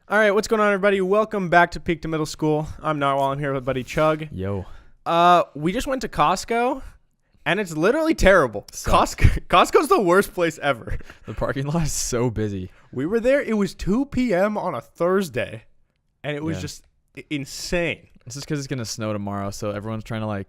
All right, what's going on, everybody? Welcome back to Peak to Middle School. I'm Narwhal. I'm here with buddy Chug. Yo. We just went to Costco, and it's literally terrible. Sucks. Costco's the worst place ever. The parking lot is so busy. We were there. It was 2 p.m. on a Thursday, and it was just insane. It's just because it's going to snow tomorrow, so everyone's trying to,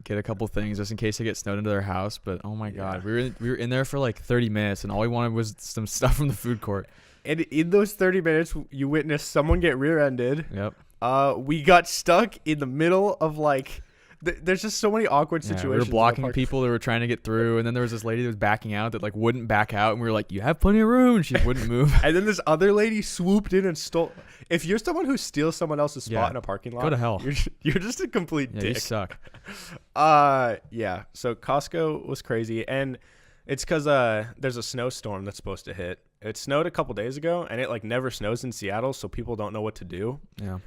get a couple things just in case they get snowed into their house. But, oh, my God. We were in there for, 30 minutes, and all we wanted was some stuff from the food court. And in those 30 minutes, you witnessed someone get rear-ended. Yep. We got stuck in the middle of, there's just so many awkward situations. We were blocking people that were trying to get through, and then there was this lady that was backing out that, wouldn't back out, and we were like, you have plenty of room. She wouldn't move. And then this other lady swooped in and stole. If you're someone who steals someone else's spot in a parking lot, go to hell. You're just a complete dick. You suck. Yeah. So Costco was crazy, and it's because there's a snowstorm that's supposed to hit. It snowed a couple days ago, and it never snows in Seattle, so people don't know what to do. Yeah.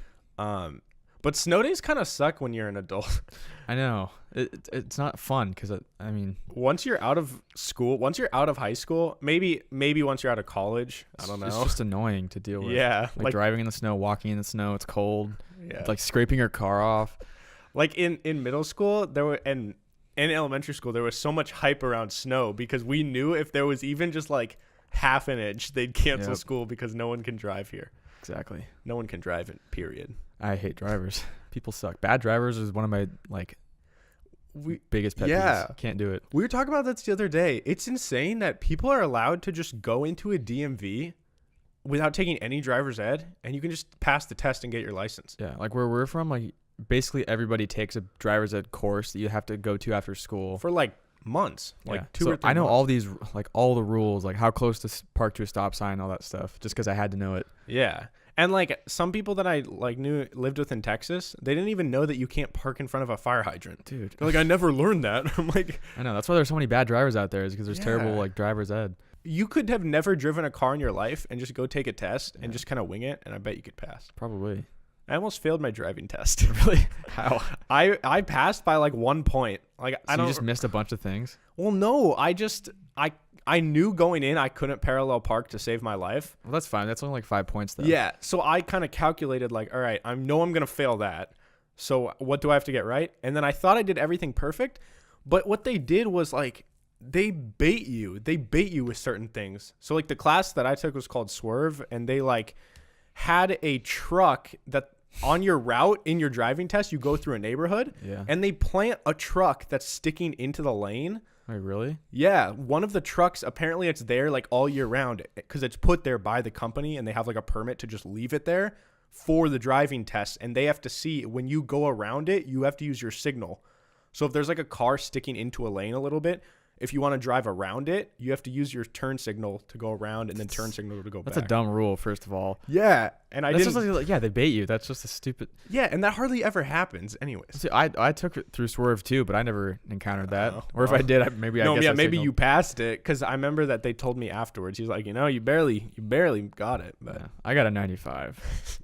But snow days kind of suck when you're an adult. I know. It's not fun because, once you're out of school, once you're out of high school, maybe once you're out of college, I don't know. It's just annoying to deal with. Yeah. Driving in the snow, walking in the snow, it's cold. Yeah. Scraping your car off. In middle school, there were, and in elementary school, there was so much hype around snow because we knew if there was even just half an inch, they'd cancel school because no one can drive here. Exactly. No one can drive it, period. I hate drivers. People suck. Bad drivers is one of my biggest pet peeves. Can't do it. We were talking about this the other day. It's insane that people are allowed to just go into a DMV without taking any driver's ed, and you can just pass the test and get your license. Yeah, where we're from, basically everybody takes a driver's ed course that you have to go to after school for months, 2 or 3 I know months. all these, all the rules, how close to park to a stop sign, all that stuff, just because I had to know it. Yeah. And some people that I knew lived with in Texas, they didn't even know that you can't park in front of a fire hydrant. Dude. They're I never learned that. I'm I know. That's why there's so many bad drivers out there, is because there's terrible driver's ed. You could have never driven a car in your life and just go take a test and just kind of wing it, and I bet you could pass. Probably. I almost failed my driving test. Really? How? I passed by 1 point. You just missed a bunch of things? Well, no. I knew going in I couldn't parallel park to save my life. Well, that's fine. That's only 5 points, though. Yeah. So I kind of calculated all right, I know I'm going to fail that. So what do I have to get right? And then I thought I did everything perfect. But what they did was they bait you. They bait you with certain things. So the class that I took was called Swerve, and they had a truck that on your route in your driving test, you go through a neighborhood, and they plant a truck that's sticking into the lane. Wait, really? Yeah, one of the trucks, apparently it's there all year round because it's put there by the company, and they have a permit to just leave it there for the driving test, and they have to see when you go around it, you have to use your signal. So if there's a car sticking into a lane a little bit, if you want to drive around it, you have to use your turn signal to go around and then turn signal to go back. That's a dumb rule, first of all. Yeah, and I didn't. Just they bait you. That's just a stupid. Yeah, and that hardly ever happens, anyways. See, I took it through Swerve too, but I never encountered that. Or if I did, I guess maybe you passed it because I remember that they told me afterwards. He's you barely got it. But yeah, I got a 95.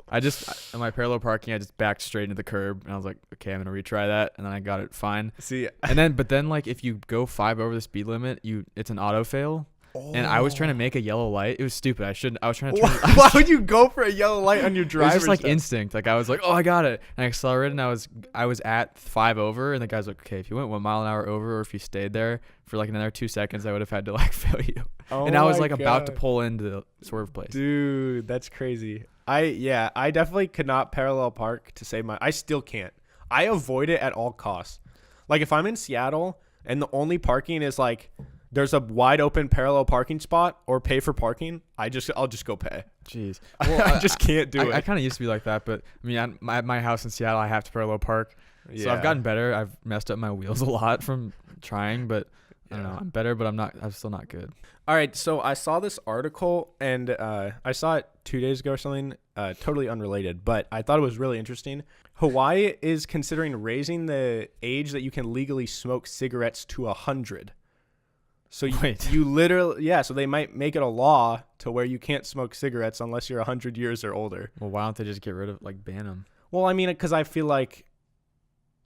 In my parallel parking, I just backed straight into the curb, and I was like, okay, I'm gonna retry that, and then I got it fine. See, but then if you go 5 over the speed limit, it's an auto fail. Oh. And I was trying to make a yellow light. It was stupid. I was trying to turn. Why would you go for a yellow light on your driver's It was just instinct. I was like, oh, I got it. And I accelerated, and I was at 5 over, and the guy's like, okay, if you went 1 mile an hour over, or if you stayed there for another 2 seconds, I would have had to fail you. Oh, and I was about to pull into the Swerve place. Dude, that's crazy. I definitely could not parallel park to save I still can't. I avoid it at all costs. If I'm in Seattle and the only parking is there's a wide open parallel parking spot or pay for parking, I'll just go pay. Jeez. Well, I just can't do it. I kind of used to be like that, but at my house in Seattle, I have to parallel park. Yeah. So I've gotten better. I've messed up my wheels a lot from trying, but I don't know. I'm better, but I'm still not good. All right. So I saw this article, and I saw it 2 days ago or something, totally unrelated, but I thought it was really interesting. Hawaii is considering raising the age that you can legally smoke cigarettes to 100. So you literally, so they might make it a law to where you can't smoke cigarettes unless you're 100 years or older. Well, why don't they just get rid of, ban them? Well, I mean, because I feel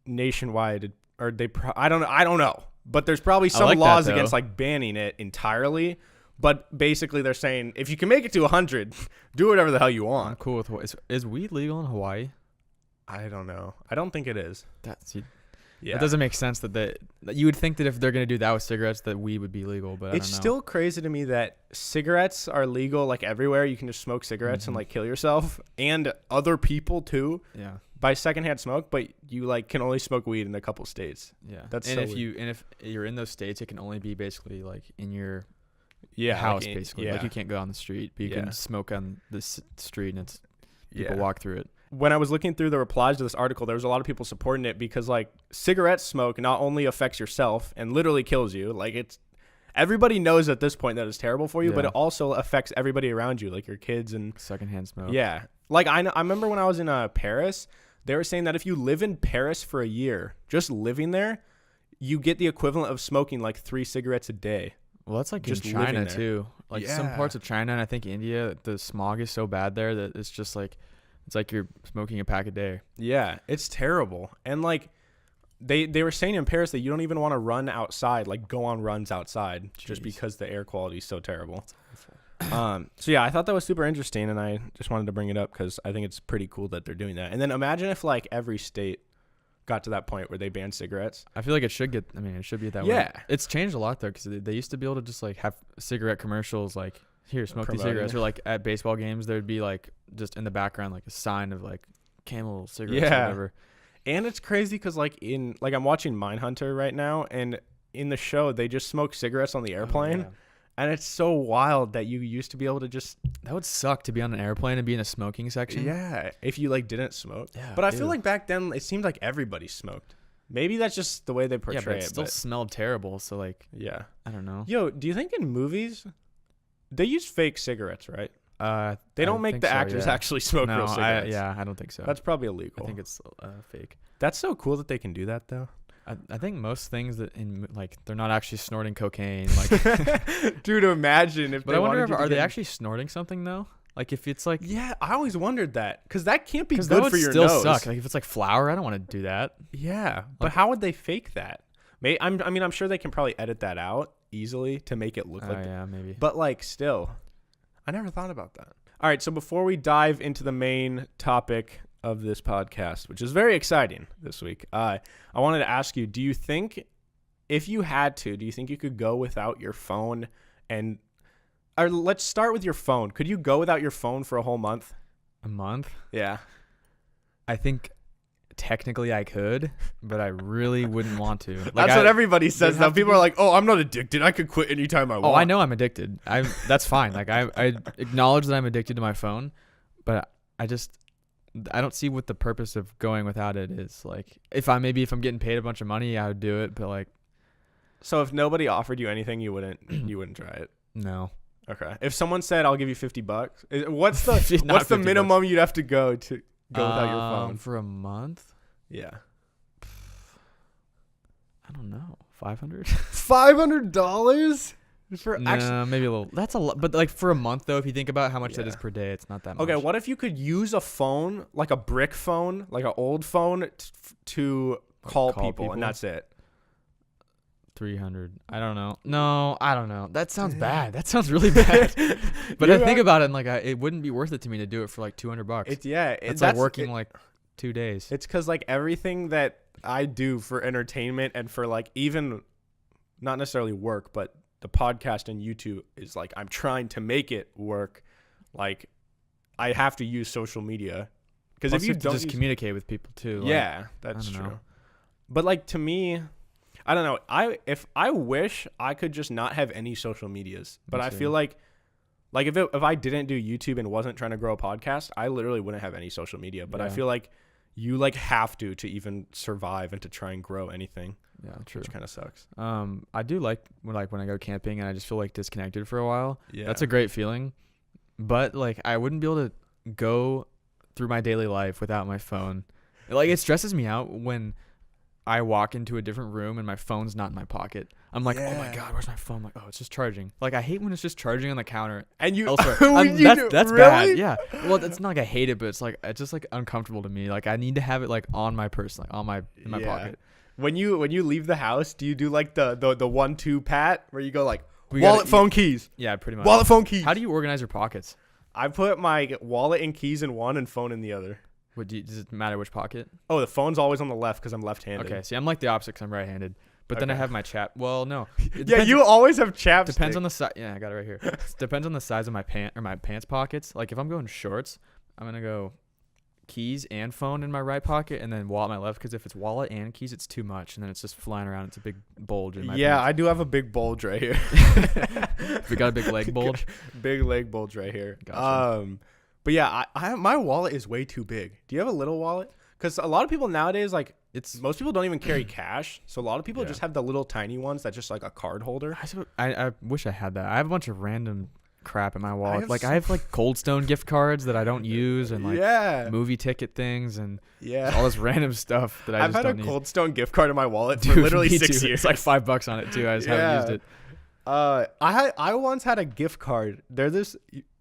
nationwide, or I don't know. But there's probably some laws against banning it entirely. But basically, they're saying if you can make it to 100, do whatever the hell you I'm want. cool with is weed legal in Hawaii? I don't know. I don't think it is. It doesn't make sense that you would think that if they're gonna do that with cigarettes, that weed would be legal. But It's still crazy to me that cigarettes are legal like everywhere. You can just smoke cigarettes and like kill yourself and other people too. Yeah. By secondhand smoke, but you like can only smoke weed in a couple states. Yeah. That's and so if you're in those states, it can only be basically like in your like house basically. Yeah. Like you can't go on the street, but you can smoke on the street and it's people walk through it. When I was looking through the replies to this article, there was a lot of people supporting it because like cigarette smoke not only affects yourself and literally kills you, like it's everybody knows at this point that it's terrible for you, but it also affects everybody around you, like your kids and secondhand smoke. Yeah. Like I remember when I was in Paris, they were saying that if you live in Paris for a year, just living there, you get the equivalent of smoking like 3 cigarettes a day. Well, that's like just in China living there. too. Like some parts of China and I think India, the smog is so bad there that it's just like it's like you're smoking a pack a day. Yeah, it's terrible. And like they were saying in Paris that you don't even want to run outside, like go on runs outside just because the air quality is so terrible. So yeah, I thought that was super interesting and I just wanted to bring it up because I think it's pretty cool that they're doing that. And then imagine if like every state got to that point where they banned cigarettes. I feel like it should be that way. Yeah. It's changed a lot though because they used to be able to just like have cigarette commercials like, here, smoke these cigarettes. Or like at baseball games, there'd be like just in the background like a sign of like Camel cigarettes or whatever. And it's crazy because like I'm watching Mindhunter right now, and in the show they just smoke cigarettes on the airplane, and it's so wild that you used to be able to just. That would suck to be on an airplane and be in a smoking section. Yeah, if you like didn't smoke. Yeah, but I feel like back then it seemed like everybody smoked. Maybe that's just the way they portray but it still smelled terrible. So like, I don't know. Yo, do you think in movies they use fake cigarettes, right? They don't make the actors actually smoke real cigarettes. I don't think so. That's probably illegal. I think it's fake. That's so cool that they can do that, though. I think most things that they're not actually snorting cocaine. Like, dude, imagine if. But I wonder are they actually snorting something though? Like if it's like. Yeah, I always wondered that because that can't be good that would for your still nose. Suck. Like if it's like flour, I don't want to do that. Yeah, but how would they fake that? I'm sure they can probably edit that out easily to make it look like. Yeah, maybe. But like, still, I never thought about that. All right, so before we dive into the main topic of this podcast, which is very exciting this week, I wanted to ask you, do you think if you had to, do you think you could go without your phone or let's start with your phone. Could you go without your phone for a whole month? A month? Yeah. I think technically I could, but I really wouldn't want to. Like That's what everybody says now. People are like, oh, I'm not addicted. I could quit anytime I want. Oh, I know I'm addicted. That's fine. Like I acknowledge that I'm addicted to my phone, but I don't see what the purpose of going without it is. Like if I'm getting paid a bunch of money, I would do it, but like. So if nobody offered you anything, you wouldn't try it? No. Okay. If someone said, I'll give you $50, what's the minimum you'd have to go without your phone? For a month? Yeah. I don't know. $500? $500? Maybe a little. That's a lot. But like for a month though, if you think about how much that is per day, it's not that much. Okay, what if you could use a phone, like a brick phone, like an old phone to call people and that's it? 300. I don't know. No, I don't know. That sounds bad. That sounds really bad. But I think about it and like it wouldn't be worth it to me to do it for like $200. It's like working like 2 days. It's because like everything that I do for entertainment and for like even not necessarily work, but the podcast and YouTube is like I'm trying to make it work. Like I have to use social media because if you don't just communicate with people too. Yeah, that's true. But like to me, I don't know. I wish I could just not have any social medias, but I feel like if I didn't do YouTube and wasn't trying to grow a podcast, I literally wouldn't have any social media. But I feel like you like have to even survive and to try and grow anything. Yeah, true. Which kind of sucks. I do like when I go camping and I just feel like disconnected for a while. Yeah, that's a great feeling. But like I wouldn't be able to go through my daily life without my phone. Like it stresses me out when I walk into a different room and my phone's not in my pocket. I'm like, oh my God, where's my phone? I'm like, oh, it's just charging. Like I hate when it's just charging on the counter. And you, that's bad. Yeah. Well, it's not like I hate it, but it's just like uncomfortable to me. Like I need to have it like on my person, like in my pocket. When you leave the house, do you do like the 1-2 pat where you go like Wallet, phone, keys. Yeah, pretty much. Wallet, phone, keys. How do you organize your pockets? I put my wallet and keys in one and phone in the other. Does it matter which pocket? Oh, the phone's always on the left because I'm left-handed. Okay, see, I'm like the opposite because I'm right-handed. But then I have my Well, no. Yeah, you always have chapstick. Depends on the size. Yeah, I got it right here. Depends on the size of my pants pockets. Like if I'm going shorts, I'm gonna go keys and phone in my right pocket, and then wallet in my left. Because if it's wallet and keys, it's too much, and then it's just flying around. It's a big bulge in my. Yeah, pants. I do have a big bulge right here. We got a big leg bulge. Big leg bulge right here. Gotcha. But yeah, my wallet is way too big. Do you have a little wallet? Because a lot of people nowadays, like, most people don't even carry cash. So a lot of people just have the little tiny ones that's just like a card holder. I wish I had that. I have a bunch of random crap in my wallet. I have like Cold Stone gift cards that I don't use, and like movie ticket things, and all this random stuff that I've had don't a need. Cold Stone gift card in my wallet for Dude, literally me 6 too. years. It's like $5 on it too. I just haven't used it. I once had a gift card.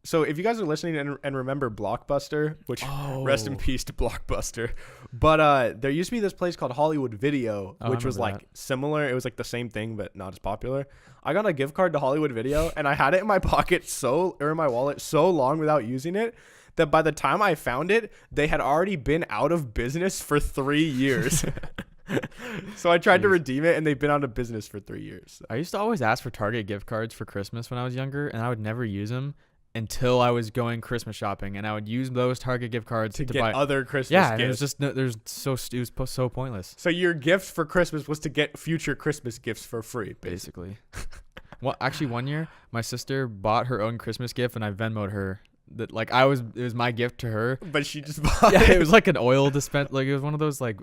So if you guys are listening and remember Blockbuster, which rest in peace to Blockbuster, but there used to be this place called Hollywood Video, which was like similar. It was like the same thing, but not as popular. I got a gift card to Hollywood Video, and I had it in my pocket or in my wallet so long without using it that by the time I found it, they had already been out of business for 3 years. So I tried to redeem it, and they've been out of business for 3 years. I used to always ask for Target gift cards for Christmas when I was younger, and I would never use them until I was going Christmas shopping, and I would use those Target gift cards to get buy other Christmas gifts. Yeah, it was just it was so pointless. So your gift for Christmas was to get future Christmas gifts for free, basically. Well, actually, one year my sister bought her own Christmas gift, and I Venmo'd her that it was my gift to her. But she just bought it. Yeah, it was like an oil dispense. Like it was one of those like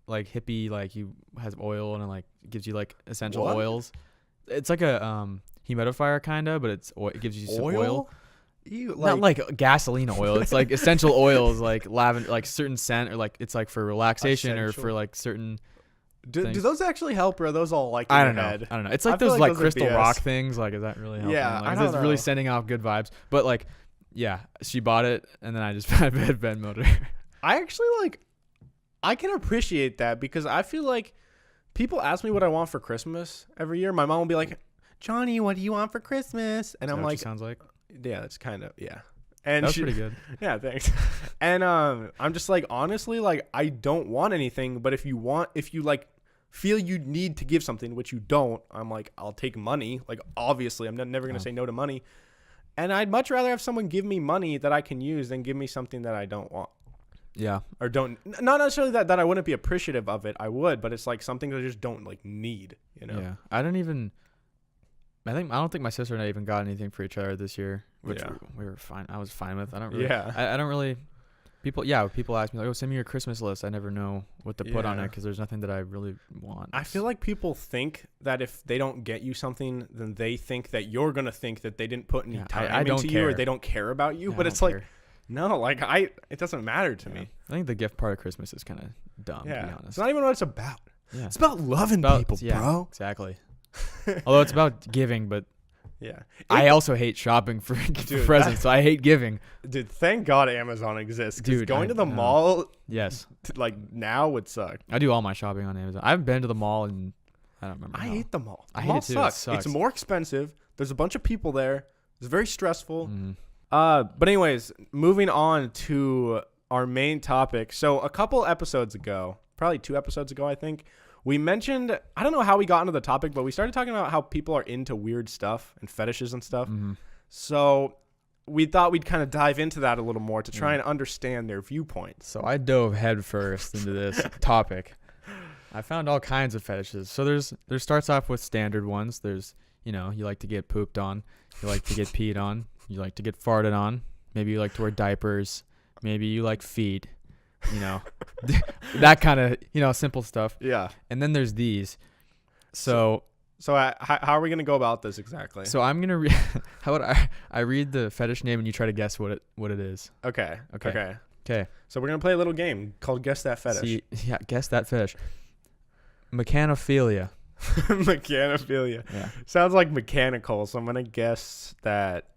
hippie, like you has oil and it like gives you like essential oils. It's like a humidifier kinda, but it gives you some oil. Not like gasoline oil. It's like essential oils, like lavender, like certain scent, or like it's like for relaxation or for like certain. Do those actually help, or are those all like? I don't know. It's like those like crystal rock things. Like, is that really helping? Yeah, like, I is it really sending off good vibes? But like, yeah, she bought it, and then I just Venmo'd her. I actually I can appreciate that because I feel like people ask me what I want for Christmas every year. My mom will be like, "Johnny, what do you want for Christmas?" And I'm like, "Sounds like." Yeah, that's kind of And that's pretty good. Yeah, thanks. And I'm just like, honestly, like I don't want anything, but if you like feel you need to give something, which you don't, I'm like, I'll take money. Like obviously, I'm never gonna say no to money. And I'd much rather have someone give me money that I can use than give me something that I don't want. Yeah. Or not necessarily that I wouldn't be appreciative of it. I would, but it's like something that I just don't like need. Yeah. I don't think my sister and I even got anything for each other this year, which we were fine. I was fine with. I don't really. Yeah. I don't really. People ask me like, "Oh, send me your Christmas list." I never know what to put on it because there's nothing that I really want. I feel like people think that if they don't get you something, then they think that you're gonna think that they didn't put any time into you or they don't care about you. But it's like, no, like it doesn't matter to me. I think the gift part of Christmas is kind of dumb. To be honest, it's not even what it's about. Yeah. It's about loving people, bro. Exactly. Although it's about giving, but yeah, I also hate shopping for presents, so I hate giving. Dude, thank God Amazon exists. Dude, going to the mall, like now would suck. I do all my shopping on Amazon. I haven't been to the mall and I don't remember. I hate the mall. I hate it too. Sucks. It's more expensive. There's a bunch of people there. It's very stressful. But anyways, moving on to our main topic. So a couple episodes ago, probably 2 episodes ago, I think, we mentioned, I don't know how we got into the topic, but we started talking about how people are into weird stuff and fetishes and stuff. So we thought we'd kind of dive into that a little more to try and understand their viewpoints. So I dove headfirst into this topic. I found all kinds of fetishes. So there starts off with standard ones. There's, you like to get pooped on. You like to get peed on. You like to get farted on. Maybe you like to wear diapers. Maybe you like feet. That kind of, simple stuff. Yeah. And then there's these. So how are we going to go about this exactly? So I'm going to read, how would I read the fetish name and you try to guess what it is. Okay. Okay. So we're going to play a little game called Guess That Fetish. Guess That Fetish. Mechanophilia. Mechanophilia. Yeah. Sounds like mechanical. So I'm going to guess that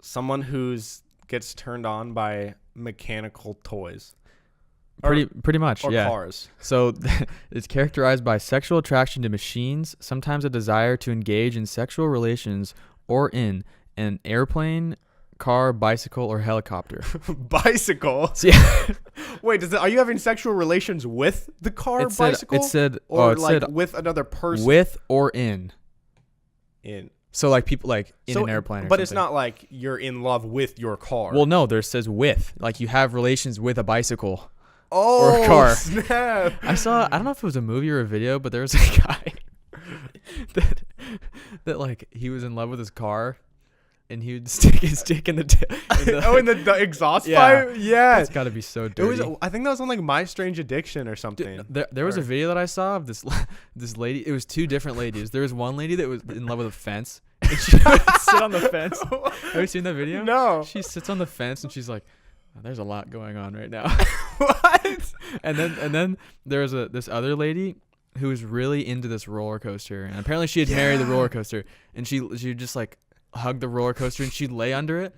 someone gets turned on by mechanical toys. Pretty much, or yeah. cars. So it's characterized by sexual attraction to machines, sometimes a desire to engage in sexual relations or in an airplane, car, bicycle, or helicopter. Bicycle. So, yeah. Wait, are you having sexual relations with the car, bicycle? It said, or it like said with another person. with or in. In. So like people like in an airplane. But it's not like you're in love with your car. Well, no, there says with. Like you have relations with a bicycle. Oh, or a car. Snap. I don't know if it was a movie or a video, but there was a guy that like he was in love with his car, and he would stick his dick in the in the exhaust pipe. Yeah, it's got to be so dirty. I think that was on like My Strange Addiction or something. There was a video that I saw of this lady. It was two different ladies. There was one lady that was in love with a fence, and she would sit on the fence. Have you seen that video? No. She sits on the fence and she's like, oh, "There's a lot going on right now." What? And then there was this other lady who was really into this roller coaster, and apparently she had married the roller coaster, and she just like hug the roller coaster and she'd lay under it,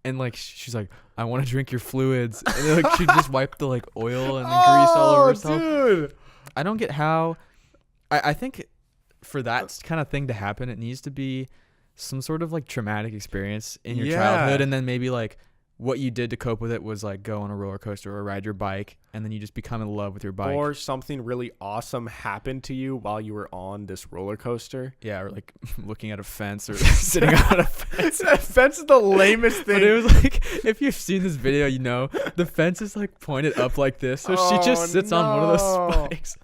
and like she's like, I want to drink your fluids, and then, like she'd just wipe the like oil and the grease all over herself. Dude. I don't get how. I think for that kind of thing to happen, it needs to be some sort of like traumatic experience in your childhood, and then maybe like what you did to cope with it was like go on a roller coaster or ride your bike, and then you just become in love with your bike. Or something really awesome happened to you while you were on this roller coaster. Yeah, or like looking at a fence or sitting on a fence. That fence is the lamest thing. But it was like, if you've seen this video, you know, the fence is like pointed up like this. So she just sits on one of those spikes.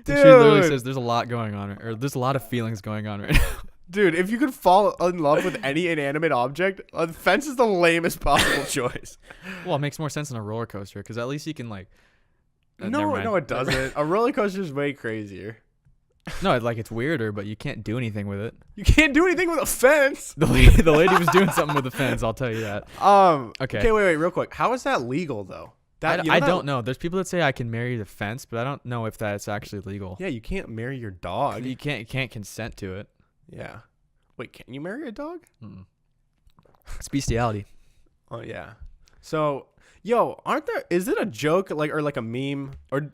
Dude. And she literally says, there's a lot going on, or there's a lot of feelings going on right now. Dude, if you could fall in love with any inanimate object, a fence is the lamest possible choice. Well, it makes more sense than a roller coaster, because at least you can like. No, it doesn't. A roller coaster is way crazier. No, it's weirder, but you can't do anything with it. You can't do anything with a fence. The lady was doing something with the fence. I'll tell you that. Okay, wait, real quick. How is that legal though? I don't know. There's people that say I can marry the fence, but I don't know if that's actually legal. Yeah, you can't marry your dog. You can't consent to it. Yeah. Wait, can you marry a dog? Mm-mm. It's bestiality. Oh yeah. So, is it a joke or like a meme or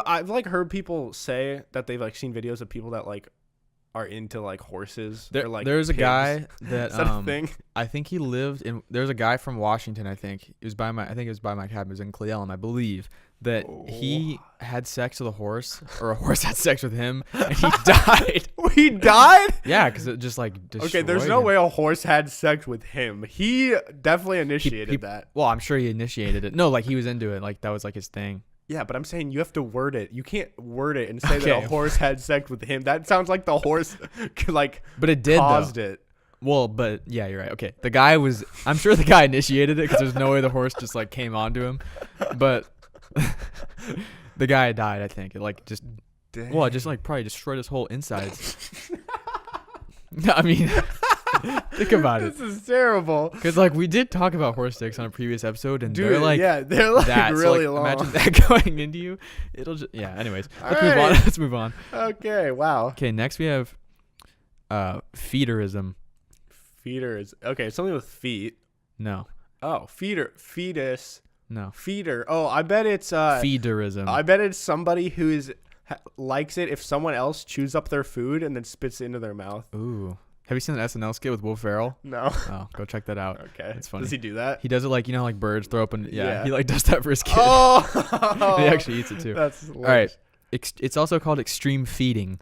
I've like heard people say that they've like seen videos of people that like are into like horses or like there's pigs. A guy that is that a thing? I think he lived in. There's a guy from Washington. I think it was by my cabin. It was in Cleellum, I believe. That he had sex with a horse, or a horse had sex with him, and he died. He died? Yeah, because it just like destroyed Okay, there's no him. way a horse had sex with him. He definitely initiated that. Well, I'm sure he initiated it. No, like he was into it. Like that was like his thing. Yeah, but I'm saying you have to word it. You can't word it and say that a horse had sex with him. That sounds like the horse but it did caused though. it. Well, but yeah, you're right. Okay, the guy was. I'm sure the guy initiated it because there's no way the horse just like came onto him, but the guy died. I think it like just. Dang. Well, it just like probably destroyed his whole insides. I mean, think about it. This is terrible. Because like we did talk about horse dicks on a previous episode, and Dude, they're like that. really so, like, long. Imagine that going into you. It'll just Anyways, let's move on. Let's move on. Okay. Wow. Okay, next we have feederism. Feeder is okay. Something with feet. No. Oh, fetus. No. Feeder. Oh, I bet it's feederism. I bet it's somebody who likes it if someone else chews up their food and then spits it into their mouth. Ooh. Have you seen an SNL skit with Will Ferrell? No. Oh, go check that out. Okay. It's funny. Does he do that? He does it like, like birds throw up and Yeah. he like does that for his kid. Oh. And he actually eats it too. That's all right. It's also called extreme feeding.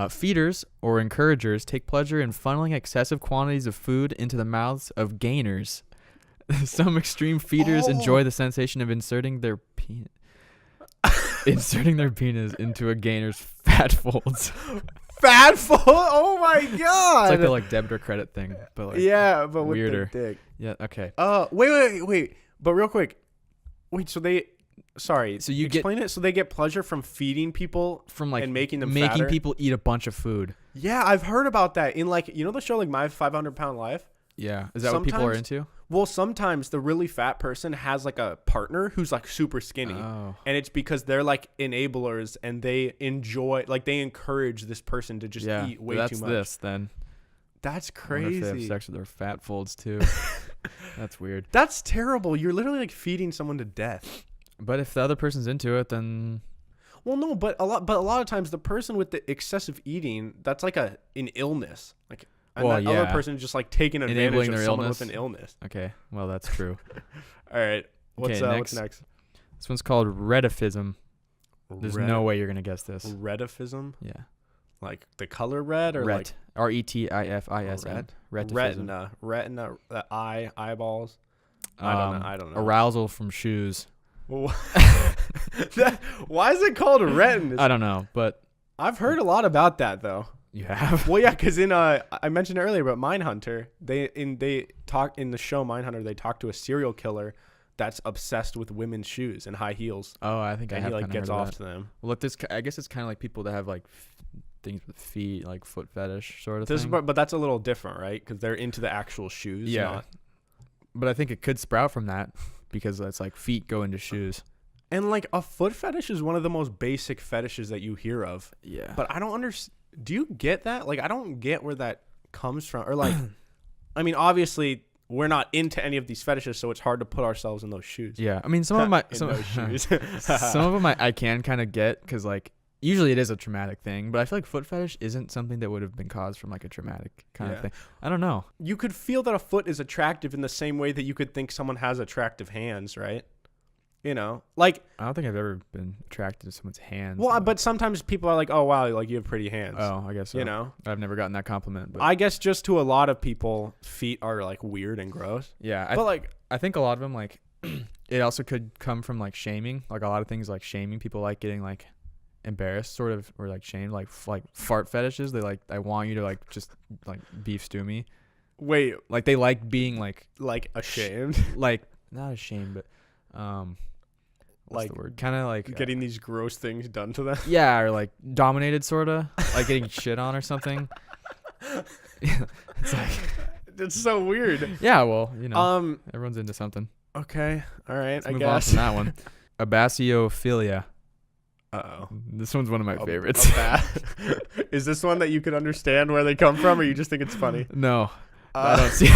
Feeders or encouragers take pleasure in funneling excessive quantities of food into the mouths of gainers. Some extreme feeders enjoy the sensation of inserting their penis into a gainer's fat folds. Fat fold? Oh my god! It's like the like debit or credit thing, but like but weirder. With the dick. Yeah. Okay. Wait. But real quick, so they. Sorry. So you explain it. So they get pleasure from feeding people from like and making them fatter? People eat a bunch of food. Yeah, I've heard about that in like the show like My 500-Pound Life. Yeah, is that what people are into? Well, sometimes the really fat person has like a partner who's like super skinny, and it's because they're like enablers and they enjoy they encourage this person to just eat way too much. That's then. That's I crazy. wonder if they have sex with their fat folds too. That's weird. That's terrible. You're literally like feeding someone to death. But if the other person's into it, then Well, no, but a lot of times the person with the excessive eating, that's like an illness. Like, and Well, that other yeah. person is just like taking advantage Enabling of their someone illness. with an illness. okay. Well, that's true. All right. What's next. next? This one's called redifism. There's no way you're gonna guess this. Redifism? Yeah. Like the color red or like Retifism. retina, the eyeballs. I don't know. Arousal from shoes. Why is it called retin? I don't know, but I've heard a lot about that though. you have. Well, yeah, because I mentioned earlier about Mindhunter. They talk in the show Mindhunter. They talk to a serial killer that's obsessed with women's shoes and high heels. Oh, I think I And have he like kinda gets heard of off that. to them. Well, I guess it's kind of like people that have like things with feet, like foot fetish sort of This, thing. but that's a little different, right? Because they're into the actual shoes. Yeah. not- But I think it could sprout from that because it's like feet go into shoes. And like a foot fetish is one of the most basic fetishes that you hear of. Yeah. But I don't understand. Do you get that? Like, I don't get where that comes from. Or like, I mean, obviously we're not into any of these fetishes, so it's hard to put ourselves in those shoes. Yeah. I mean, some of my In some, those shoes. some of them I can kind of get because like usually it is a traumatic thing, but I feel like foot fetish isn't something that would have been caused from like a traumatic kind of Yeah. thing. I don't know. You could feel that a foot is attractive in the same way that you could think someone has attractive hands, right? You know, like, I don't think I've ever been attracted to someone's hands. well, but sometimes people are like, oh, wow, like you have pretty hands. Oh, I guess so. You know, I've never gotten that compliment. But I guess just to a lot of people, feet are like weird and gross. yeah, But like, I think a lot of them like it also could come from like shaming. Like a lot of things like shaming people like getting like embarrassed sort of or like shamed like fart fetishes. They like I want you to like just like beef stew me. wait, Like they like being like ashamed? like not ashamed but what's Like the word? Kind of like getting these gross things done to them? yeah, or like dominated sort of like getting shit on or something. It's like It's so weird. yeah, well, you know, Um, everyone's into something. okay. All right. Let's I move guess. on from that one. Abasiophobia. Uh-oh. This one's one of my favorites. Is this one that you could understand where they come from, or you just think it's funny? No, I don't see.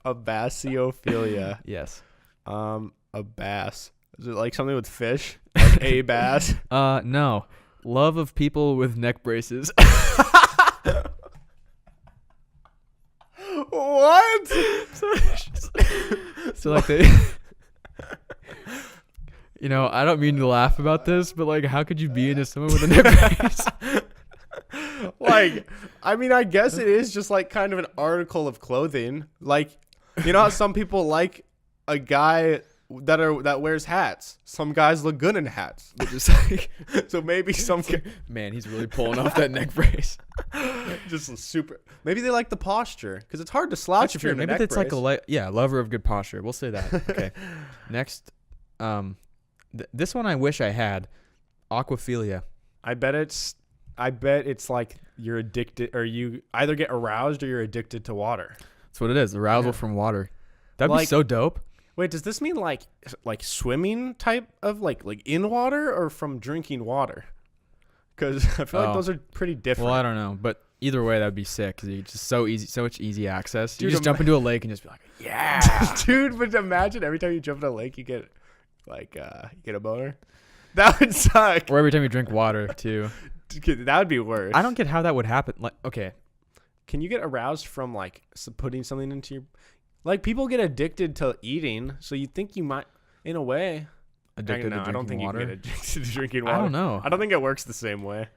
Abasiophobia. Yes. A bass. Is it like something with fish? Like a bass? No. Love of people with neck braces. What? So like they you know, I don't mean to laugh about this, but like how could you be into someone with a neck brace? Like, I mean, I guess it is just like kind of an article of clothing. Like, you know how some people like a guy that wears hats. Some guys look good in hats. They're just like, so maybe some Man, he's really pulling off that neck brace. just super. Maybe they like the posture because it's hard to slouch if you're in a Maybe neck that's brace. like a lover of good posture. We'll say that. Okay. Next, this one I wish I had. Aquaphilia. I bet it's like you're addicted, or you either get aroused or you're addicted to water. That's what it is. Arousal Yeah. from water. That'd be Like- so dope. Wait, does this mean like swimming type of like in water or from drinking water? Because I feel like Oh. those are pretty different. Well, I don't know, but either way, that'd be sick because it's just so easy, so much easy access. Dude, you just jump into a lake and just be like, yeah. Dude, but imagine every time you jump in a lake, you get like you get a boner. That would suck. Or every time you drink water too. That would be worse. I don't get how that would happen. Like, okay, Can you get aroused from like putting something into your? Like people get addicted to eating, so you think you might, in a way. addicted to I don't drinking think water. you can get addicted to drinking water. I don't know. I don't think it works the same way.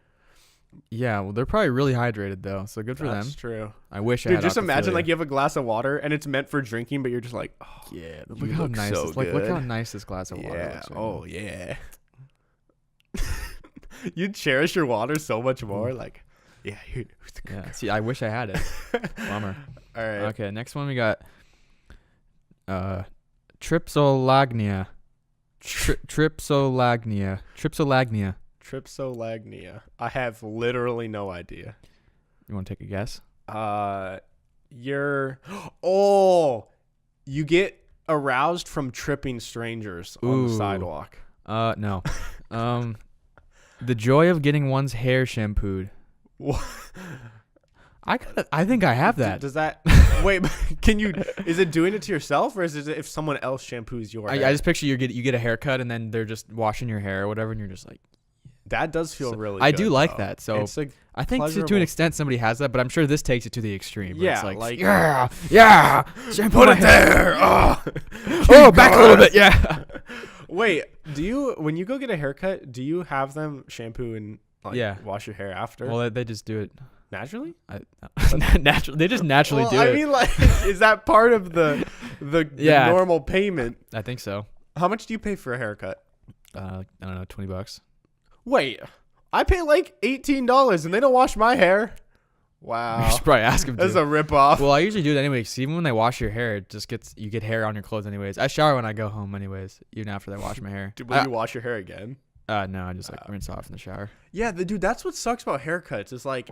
Yeah, well, they're probably really hydrated though, so good for them. That's true. I wish I Dude, had just imagine aquaphilia. like you have a glass of water and it's meant for drinking, but you're just like, oh yeah, you look how look nice. so It's like look how good. nice this glass of water yeah, looks. Right oh now. yeah. You'd cherish your water so much more. Like, yeah. Yeah. See, I wish I had it. Bummer. All right. Okay, next one we got Tripsolagnia. Tripsolagnia. Tripsolagnia. I have literally no idea. You want to take a guess? You get aroused from tripping strangers on the Ooh. sidewalk. No. The joy of getting one's hair shampooed. I think I have that. Does that wait? Can you? Is it doing it to yourself, or is it if someone else shampoos your hair? I just picture you get a haircut and then they're just washing your hair or whatever, and you're just like. That does feel really. I good, do like though. that. So It's a I think to an extent somebody has that, but I'm sure this takes it to the extreme. Where Yeah, it's like- yeah, shampoo put my it hair. there. Oh, back a little bit. Yeah. Wait, do you when you go get a haircut? Do you have them shampoo and Yeah. wash your hair after? Well, they just do it naturally. naturally. They just naturally do I it. mean, like, is that part of the Yeah. normal payment? I think so. How much do you pay for a haircut? I don't know, $20. Wait, I pay like $18 and they don't wash my hair. You Wow, should probably ask them. that's to. a ripoff. Well, I usually do it anyway. 'Cause even when they wash your hair, it just you get hair on your clothes anyways. I shower when I go home anyways, even after they wash my hair. Will you wash your hair again? No, I just rinse off in the shower. Yeah, dude, that's what sucks about haircuts. Is like,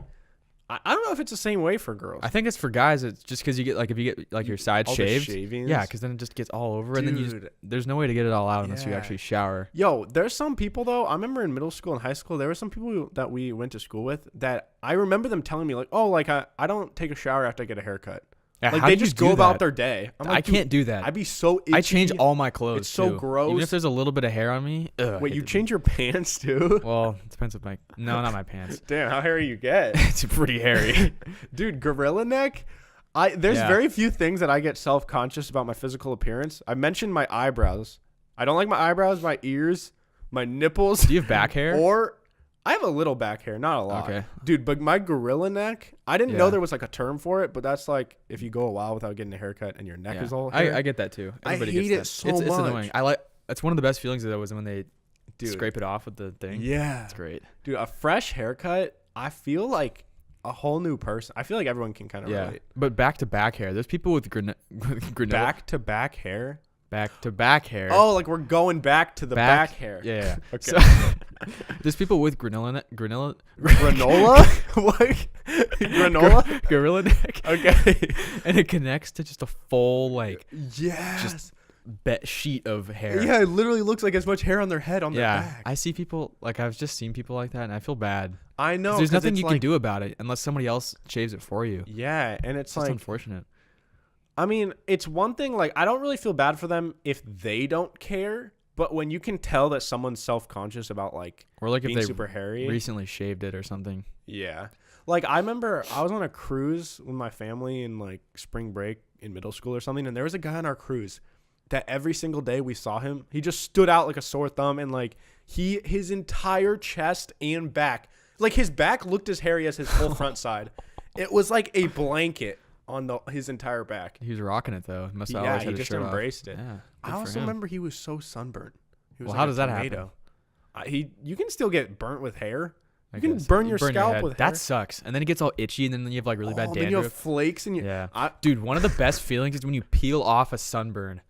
I don't know if it's the same way for girls. I think it's for guys. It's just because you get if you get your sides All the shaved. shavings? Yeah, because then it just gets all over, and then Dude. there's no way to get it all out unless you Yeah. actually shower. Yo, there's some people though. I remember in middle school and high school, there were some people that we went to school with that I remember them telling me like, oh, like I don't take a shower after I get a haircut. Yeah, Like how they do you just do go about that? their day. I'm like, I can't do that. I'd be so itchy. I change all my clothes. It's so too. gross. Even if there's a little bit of hair on me. Ugh, I Wait, hate you to do change your pants too? it. Well, it depends on no, not my pants. Damn, how hairy you get, It's pretty hairy. dude. Gorilla neck. There's Yeah. very few things that I get self-conscious about my physical appearance. I mentioned my eyebrows. I don't like my eyebrows, my ears, my nipples. Do you have back hair? Or I have a little back hair, not a lot. Okay. Dude, but my gorilla neck, I didn't know Yeah. there was like a term for it, but that's like if you go a while without getting a haircut and your neck Yeah. is all hair. I get that too. I Everybody hate gets it that. so It's much. annoying. It's one of the best feelings though is when they Dude. scrape it off with the thing. Yeah. It's great. Dude, a fresh haircut, I feel like a whole new person. I feel like everyone can kind of Yeah. relate. But back to back hair. There's people with granola. Back to back hair? Back to back hair. Oh, like we're going back to the back hair. Yeah. Okay. So, there's people with granola Granola? What? Granola? gorilla neck. Okay. And it connects to just a full Yes. sheet of hair. Yeah, it literally looks like as much hair on their head on their Yeah, back. I see people I've just seen people like that, and I feel bad. I know. 'Cause there's 'cause nothing it's you can like- do about it unless somebody else shaves it for you. Yeah, and it's It's just like, unfortunate. I mean, it's one thing, like, I don't really feel bad for them if they don't care, but when you can tell that someone's self-conscious about, like, Or like if being they super hairy. recently shaved it or something. Yeah. Like, I remember I was on a cruise with my family in, like, spring break in middle school or something, and there was a guy on our cruise that every single day we saw him, he just stood out like a sore thumb, and, like, his entire chest and back, like, his back looked as hairy as his whole front side. It was like a blanket on his entire back. He was rocking it though. He must have Yeah, always he had his just shirt off. embraced it. Yeah. I also remember he was so sunburned. He was Well, like how a does that tomato. happen? You can still get burnt with hair. I You can guess. burn your scalp head. with hair. That sucks. And then it gets all itchy, and then you have like really bad Then you have dandruff. flakes in your. Yeah. Dude, one of the best feelings is when you peel off a sunburn.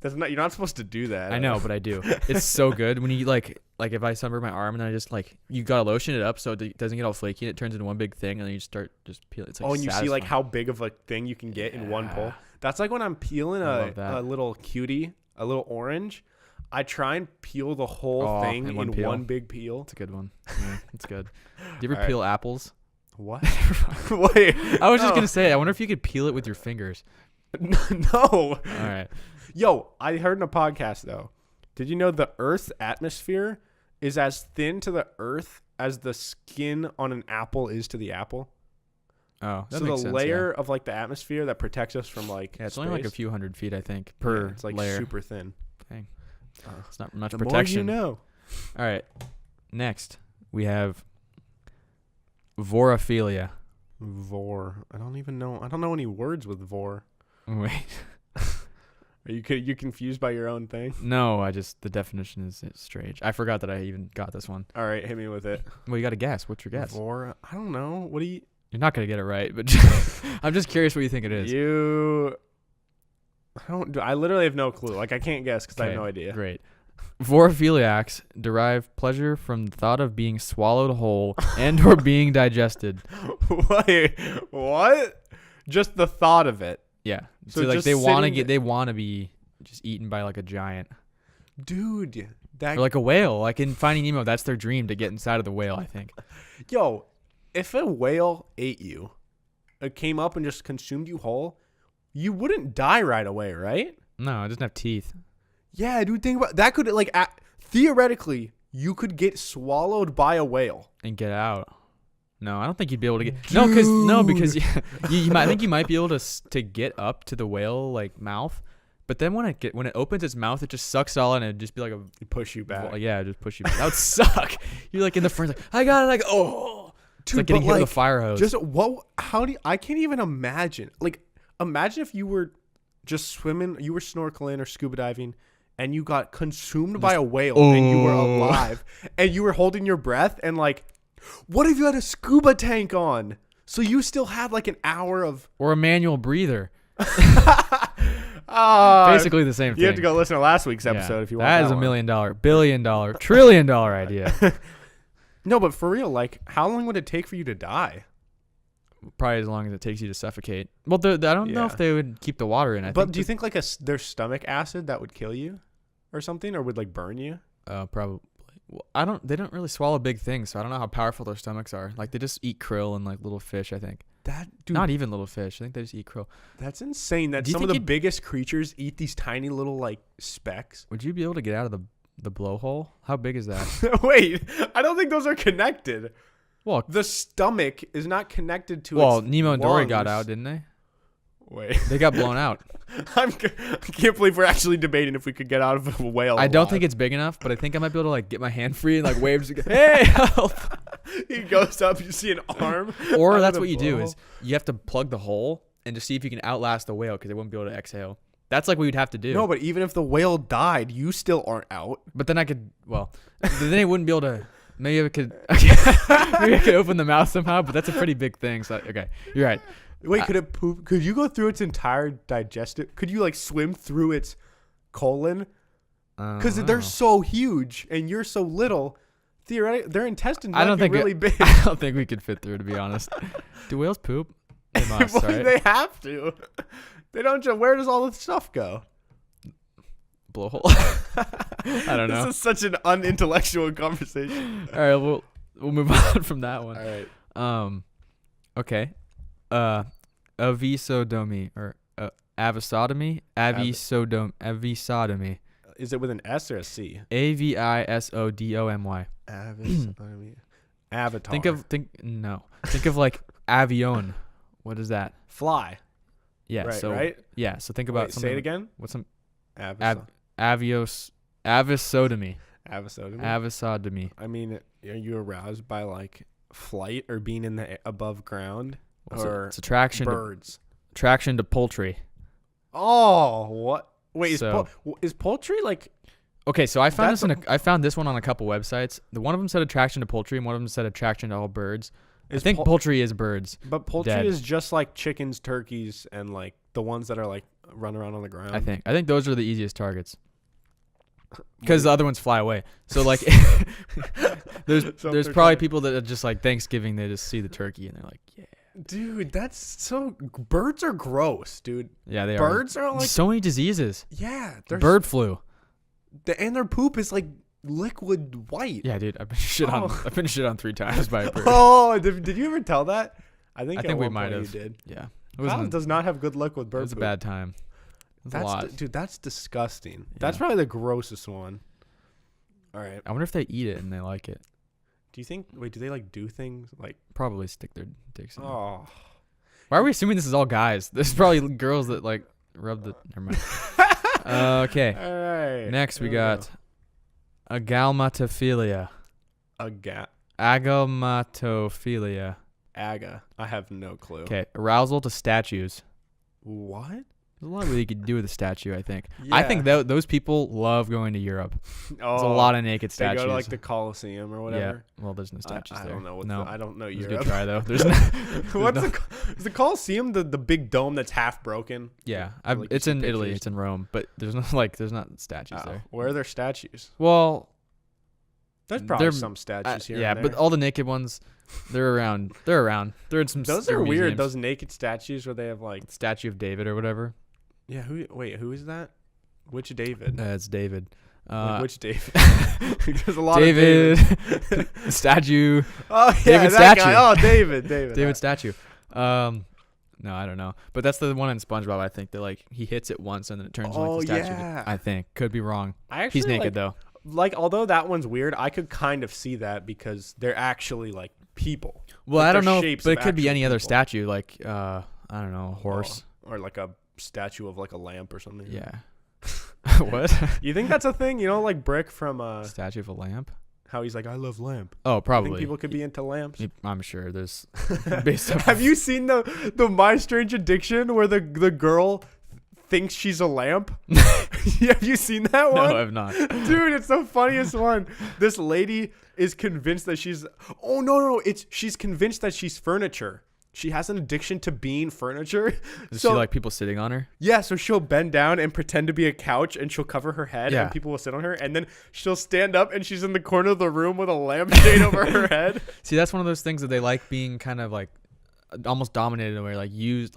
That's not. You're not supposed to do that. I know, but I do. It's so good when you like if I sunburn my arm and then I just you gotta lotion it up so it doesn't get all flaky and it turns into one big thing and then you start just peeling. It's like And you see like satisfying. how big of a thing you can get in one pull. That's like when I'm peeling I love a that. little cutie, a little orange. I try and peel the whole Oh, thing in one in peel. one big peel. It's a good one. Yeah, it's good. Do you ever All right. peel apples? What? Wait. I was just no. gonna say. I wonder if you could peel it with your fingers. No. All right. Yo, I heard in a podcast though. Did you know the Earth's atmosphere is as thin to the Earth as the skin on an apple is to the apple? Oh, that So makes the sense, layer of like the atmosphere that protects us from like Yeah, it's only like a space, few hundred feet, I think, yeah, per it's like layer. super thin. Dang. It's not much The protection. more you know. All right. Next, we have vorophilia. Vor. I don't even know. I don't know any words with vor. Wait. Are you confused by your own thing? No, the definition is strange. I forgot that I even got this one. All right, hit me with it. Well, you got to guess. What's your guess? Vor. I don't know. What do you? You're not going to get it right, but I'm just curious what you think it is. I literally have no clue. Like I can't guess because I have Okay, no idea. Great. Vorophiliacs derive pleasure from the thought of being swallowed whole and or being digested. Wait, what? Just the thought of it, Yeah. So So like just they want to sitting- they want to be just eaten by like a giant dude. That or like a whale. Like in Finding Nemo, that's their dream to get inside of the whale, I think. yo, if a whale ate you, came up and just consumed you whole, you wouldn't die right away, right? No, it doesn't have teeth. Yeah, dude, think about that. Could like theoretically, you could get swallowed by a whale And get out. No, I don't think you'd be able to get. Because I think you might be able to get up to the whale like mouth, but then when it opens its mouth, it just sucks it all in and it'd just be like push you back. Just push you back. That would suck. You're like in the front, like I got it, like it's Dude, like getting but, hit with like, a fire hose. Just what? How do you, I can't even imagine. Like, imagine if you were just swimming, you were snorkeling or scuba diving, and you got consumed by a whale, and you were alive, and you were holding your breath, and like, what if you had a scuba tank on? So you still had like an hour of or a manual breather. basically the same thing. You have to go listen to last week's episode if you want. That is $1 million, $1 billion, $1 trillion idea. No, but for real, like, how long would it take for you to die? Probably as long as it takes you to suffocate. Well, I don't know if they would keep the water in. But do you think like their stomach acid that would kill you, or something, or would like burn you? Probably. Well, They don't really swallow big things, so I don't know how powerful their stomachs are. Like they just eat krill and like little fish. I think. Not even little fish. I think they just eat krill. That's insane. That some of the biggest creatures eat these tiny little like specks. Would you be able to get out of the blowhole? How big is that? Wait, I don't think those are connected. Well, the stomach is not connected to. Well, its Nemo and Dory lungs. got out, didn't they? Wait, they got blown out. I can't believe we're actually debating if we could get out of a whale. I don't think it's big enough, but I think I might be able to like get my hand free and like wave. Hey, help! He goes up, you see an arm. Or that's what you do is you have to plug the hole and just see if you can outlast the whale because they won't be able to exhale. That's like what you'd have to do. No, but even if the whale died, you still aren't out. But then I could, then they wouldn't be able to. Maybe I could open the mouth somehow, but that's a pretty big thing. So okay, you're right. Wait, could it poop? Could you go through its entire digestive? Could you like swim through its colon? Because they're so huge and you're so little. Theoretically, their intestines might be really big. I don't think we could fit through, to be honest. Do whales poop? They must, Well, right? They have to. They don't. Where does all the stuff go? Blowhole. I don't know. This is such an unintellectual conversation. All right, we'll move on from that one. All right. Okay. Avisodomy or avisodomy. Avisodomy. Is it with an S or a C? Avisodomy. Avatar. Think of like avion. What is that? Fly. Yeah. Right, so right? Yeah. So think about something. Say it again. What's some Avisodomy. Avisodomy. I mean, are you aroused by like flight or being in the above ground? Or it's attraction birds. Attraction to poultry. Oh, what? Wait, is poultry like? Okay, so I found this one on a couple websites. The one of them said attraction to poultry, and one of them said attraction to all birds. I think poultry is birds. But poultry is just like chickens, turkeys, and like the ones that are like run around on the ground. I think those are the easiest targets. Because the other ones fly away. So like, there's probably people that are just like Thanksgiving. They just see the turkey and they're like, yeah. Dude, that's so. Birds are gross, dude. Yeah, they Birds are like so many diseases. Yeah, bird flu. And their poop is like liquid white. Yeah, dude, I've been shit on 3 times by a bird. Oh, did you ever tell that? I think we might have. You did. Yeah, Kyle does not have good luck with bird. It was poop. a bad time. That's a lot. Dude, that's disgusting. Yeah. That's probably the grossest one. All right. I wonder if they eat it and they like it. Do you think? Wait, do they like do things like? Probably stick their dicks in. Oh. Why are we assuming this is all guys? There's probably girls that like rub the. Never mind. Okay. All right. Next we got agalmatophilia. Agamatophilia. Aga. I have no clue. Okay. Arousal to statues. What? There's a lot you could do with a statue, I think. Yeah. I think those people love going to Europe. There's a lot of naked statues. They go to like the Colosseum or whatever. Yeah. Well, there's no statues there. I don't know. I don't know Europe. Europe. It's a good try though. There's is the Colosseum the big dome that's half broken? Yeah, like it's in Italy. pictures? It's in Rome, but there's not statues there. Where are there statues? Well, there's probably some statues here. Yeah, and there. but all the naked ones, they're around. They're in some. Those are weird. Museums. Those naked statues where they have like statue of David or whatever. Yeah. Who is that? Which David? It's David. Which David? There's a lot David. of David. Statue. Oh yeah, David that statue. guy. Oh, David. David statue. No, I don't know. But that's the one in SpongeBob, I think, that like he hits it once and then it turns into Oh, like the statue. yeah. I think. Could be wrong. I actually He's naked though. like although that one's weird, I could kind of see that because they're actually like people. Well, Like, I don't they're know, shapes but of it could be actual any other people. statue, like I don't know, a horse. Or like a statue of like a lamp or something. Yeah. What? You think that's a thing? You know, like Brick from Statue of a lamp? how he's like, I love lamp. Oh, I probably. think people could be into lamps. I'm sure there's based off Have you seen the My Strange Addiction where the girl thinks she's a lamp? Have you seen that one? No, I've not. Dude, it's the funniest one. This lady is convinced that she's she's convinced that she's furniture. She has an addiction to being furniture. Does she like people sitting on her? Yeah, so she'll bend down and pretend to be a couch and she'll cover her head Yeah. and people will sit on her and then she'll stand up and she's in the corner of the room with a lampshade over her head. See, that's one of those things that they like being kind of like almost dominated in a way, like use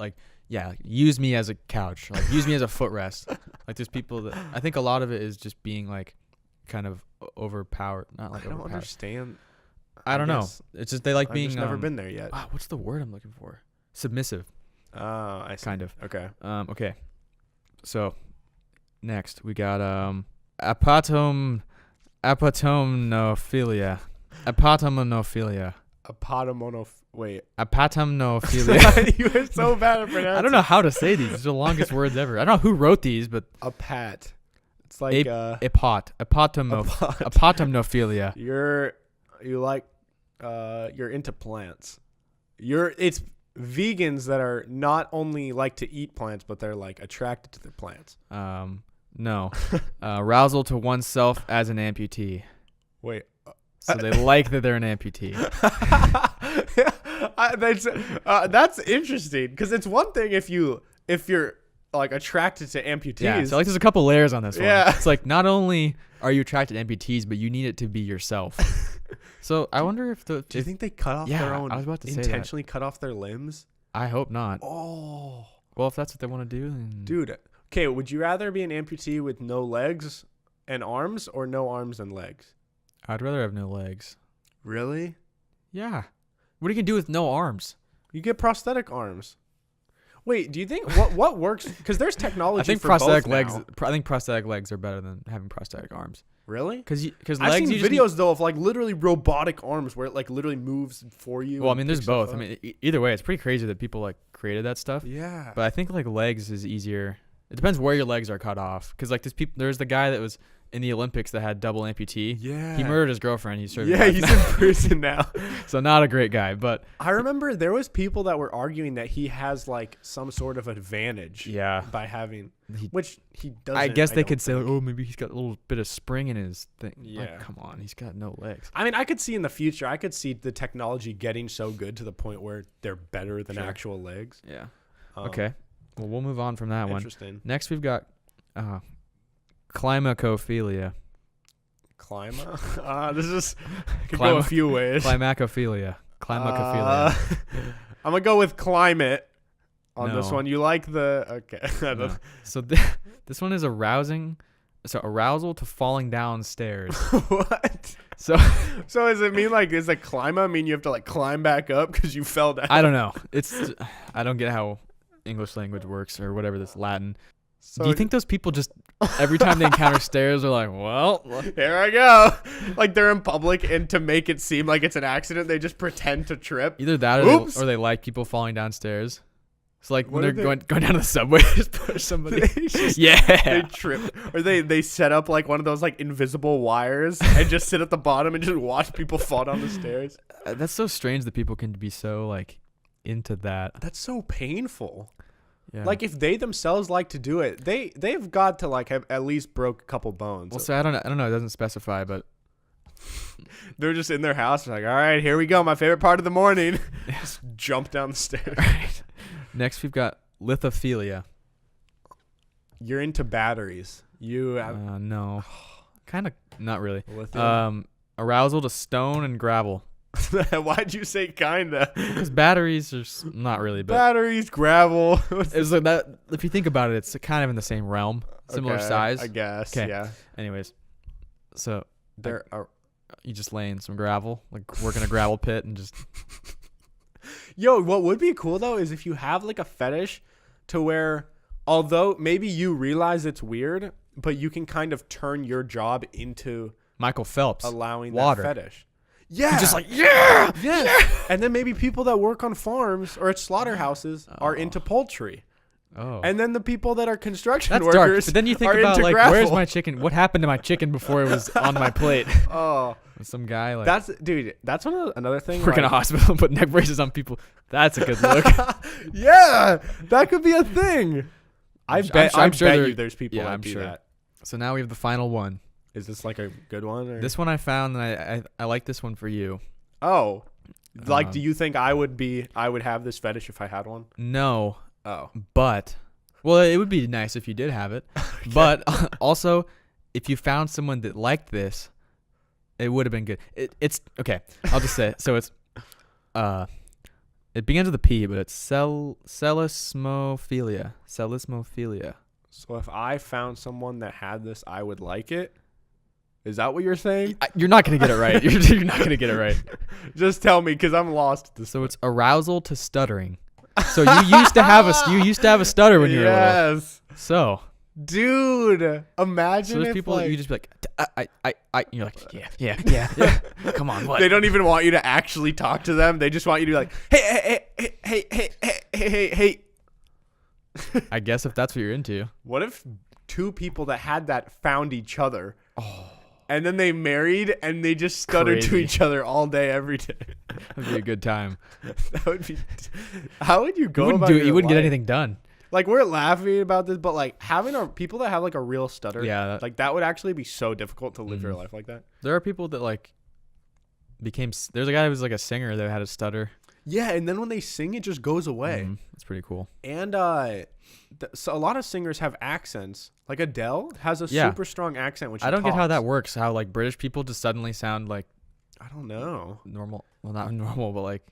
me as a couch, like use me as a footrest. Like there's people that I think a lot of it is just being like kind of overpowered, not like I don't overpowered. understand. I don't know. guess It's just they like I've being just never been there yet. wow, what's the word I'm looking for? Submissive, Oh, I see. kind of. Okay. Okay. So next we got apotomnophilia. Apotomnophilia. Wait. Apotomnophilia. You were so bad at pronouncing. I don't know how to say these. These are the longest words ever. I don't know who wrote these, but A pat. It's like apotomnophilia. you're into plants. It's vegans that are not only like to eat plants, but they're like attracted to the plants. No. Arousal to oneself as an amputee. Wait. So they like that they're an amputee. That's interesting because it's one thing if you're like attracted to amputees. Yeah, so like there's a couple layers on this one. Yeah. It's like not only are you attracted to amputees, but you need it to be yourself. So I wonder if Do you think they cut off Yeah, their own? I was about to say that. intentionally cut off their limbs. I hope not. Oh, Well, if that's what they want to do, then dude. Okay, would you rather be an amputee with no legs and arms or no arms and legs? I'd rather have no legs. Really? Yeah. What are you gonna do with no arms? You get prosthetic arms. Wait, do you think what works? Because there's technology. I think for prosthetic both legs. now. I think prosthetic legs are better than having prosthetic arms. Really? Because I've legs. seen You just videos though of like literally robotic arms where it like literally moves for you. well, I and mean, there's picks stuff both. I up. mean, either way, it's pretty crazy that people like created that stuff. Yeah. But I think like legs is easier. It depends where your legs are cut off. Because like there's the guy that was in the Olympics that had double amputee. Yeah. He murdered his girlfriend. He's serving Yeah, life he's now. in prison now. So not a great guy, but I remember there was people that were arguing that he has like some sort of advantage yeah. by having, He- which he doesn't. I guess they don't could say, like, think. oh, maybe he's got a little bit of spring in his thing. Yeah. Like, come on, he's got no legs. I mean, I could see in the future, I could see the technology getting so good to the point where they're better than Sure. actual legs. Yeah. Um, Okay. Well, we'll move on from that one. Interesting. Next, we've got climacophilia. Clima? This is could go Clima- a few ways. Climacophilia. Climacophilia. I'm gonna go with climate on this No. one. You like the okay? I don't- No. So this one is arousing. So arousal to falling down stairs. What? So So does it mean like is a clima mean you have to like climb back up because you fell down? I don't know. I don't get how English language works or whatever this Latin. So Do you think those people just every time they encounter stairs are like, well, here I go? Like they're in public, and to make it seem like it's an accident, they just pretend to trip. either that Oops. or they like people falling downstairs. It's like What when are they're they- going down to the subway, just push somebody. They just- Yeah. They trip, or they set up like one of those like invisible wires and just sit at the bottom and just watch people fall down the stairs. That's so strange that people can be so like into that. That's so painful. Yeah. Like if they themselves like to do it, they've got to like have at least broke a couple bones. well, so I don't know. It doesn't specify, but They're just in their house, like, all right, here we go, my favorite part of the morning. Just jump down the stairs. right. Next, we've got lithophilia. You're into batteries. You have No, kind of not really. lithium. Arousal to stone and gravel. Why'd you say kinda? Because batteries are not really, but Batteries, gravel. it's like that. If you think about it, it's kind of in the same realm, similar Okay, size. I guess. 'Kay. Yeah. Anyways, so There are. you just lay in some gravel, like work in a gravel pit, and just Yo, what would be cool though is if you have like a fetish to where, although maybe you realize it's weird, but you can kind of turn your job into Michael Phelps. allowing Water. that fetish. Yeah. You're just like, yeah. And then maybe people that work on farms or at slaughterhouses are into poultry. Oh. And then the people that are construction That's workers dark. But then you think are about into like, gravel. where's my chicken? What happened to my chicken before it was on my plate? Oh, Some guy like that's another thing. work in a like- hospital and put neck braces on people. That's a good look. Yeah, that could be a thing. I bet sure you there's people that I'm do sure. that. So now we have the final one. Is this like a good one? Or? This one I found, and I like this one for you. Oh, like, Um, do you think I would have this fetish if I had one? No, Oh, but well, it would be nice if you did have it. But also, if you found someone that liked this, it would have been good. It's okay. I'll just say it. So it's it begins with a P, but it's selesmophilia. Selesmophilia. so if I found someone that had this, I would like it. Is that what you're saying? You're not gonna get it right. You're not gonna get it right. Just tell me, because I'm lost. So it's arousal to stuttering. So you used to have a stutter when you were little. Yes, So dude. Imagine there's if people like, you just be like you're like yeah. Come on, what? they don't even want you to actually talk to them. They just want you to be like, hey. I guess if that's what you're into. What if two people that had that found each other? And then they married and they just stuttered to Crazy. each other all day, every day. That'd be a good time. That would be. How would you go You wouldn't about do it. your You wouldn't get life? anything done. Like, we're laughing about this, but like having people that have like a real stutter, Yeah, like that would actually be so difficult to live your life like that. There are people that like there's a guy who was like a singer that had a stutter. Yeah, and then when they sing, it just goes away. It's pretty cool. And so a lot of singers have accents. Like Adele has a Yeah. super strong accent when she I don't get how talks. that works. How like British people just suddenly sound like I don't know. normal. Well, not normal, but like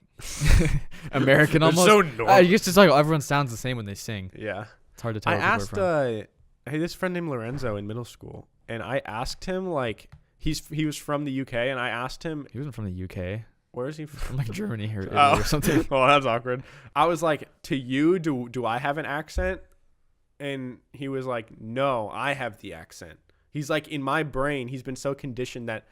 American They're almost. so normal. I guess just like everyone sounds the same when they sing. Yeah. It's hard to tell. I where people asked, are from. hey, this friend named Lorenzo in middle school, and I asked him, like, he was from the UK, and I asked him, He wasn't from the UK. where is he from? From like Germany or Italy Oh. or something. Well, that's awkward. I was like, to you, do I have an accent? And he was like, no, I have the accent. He's like, in my brain, he's been so conditioned that,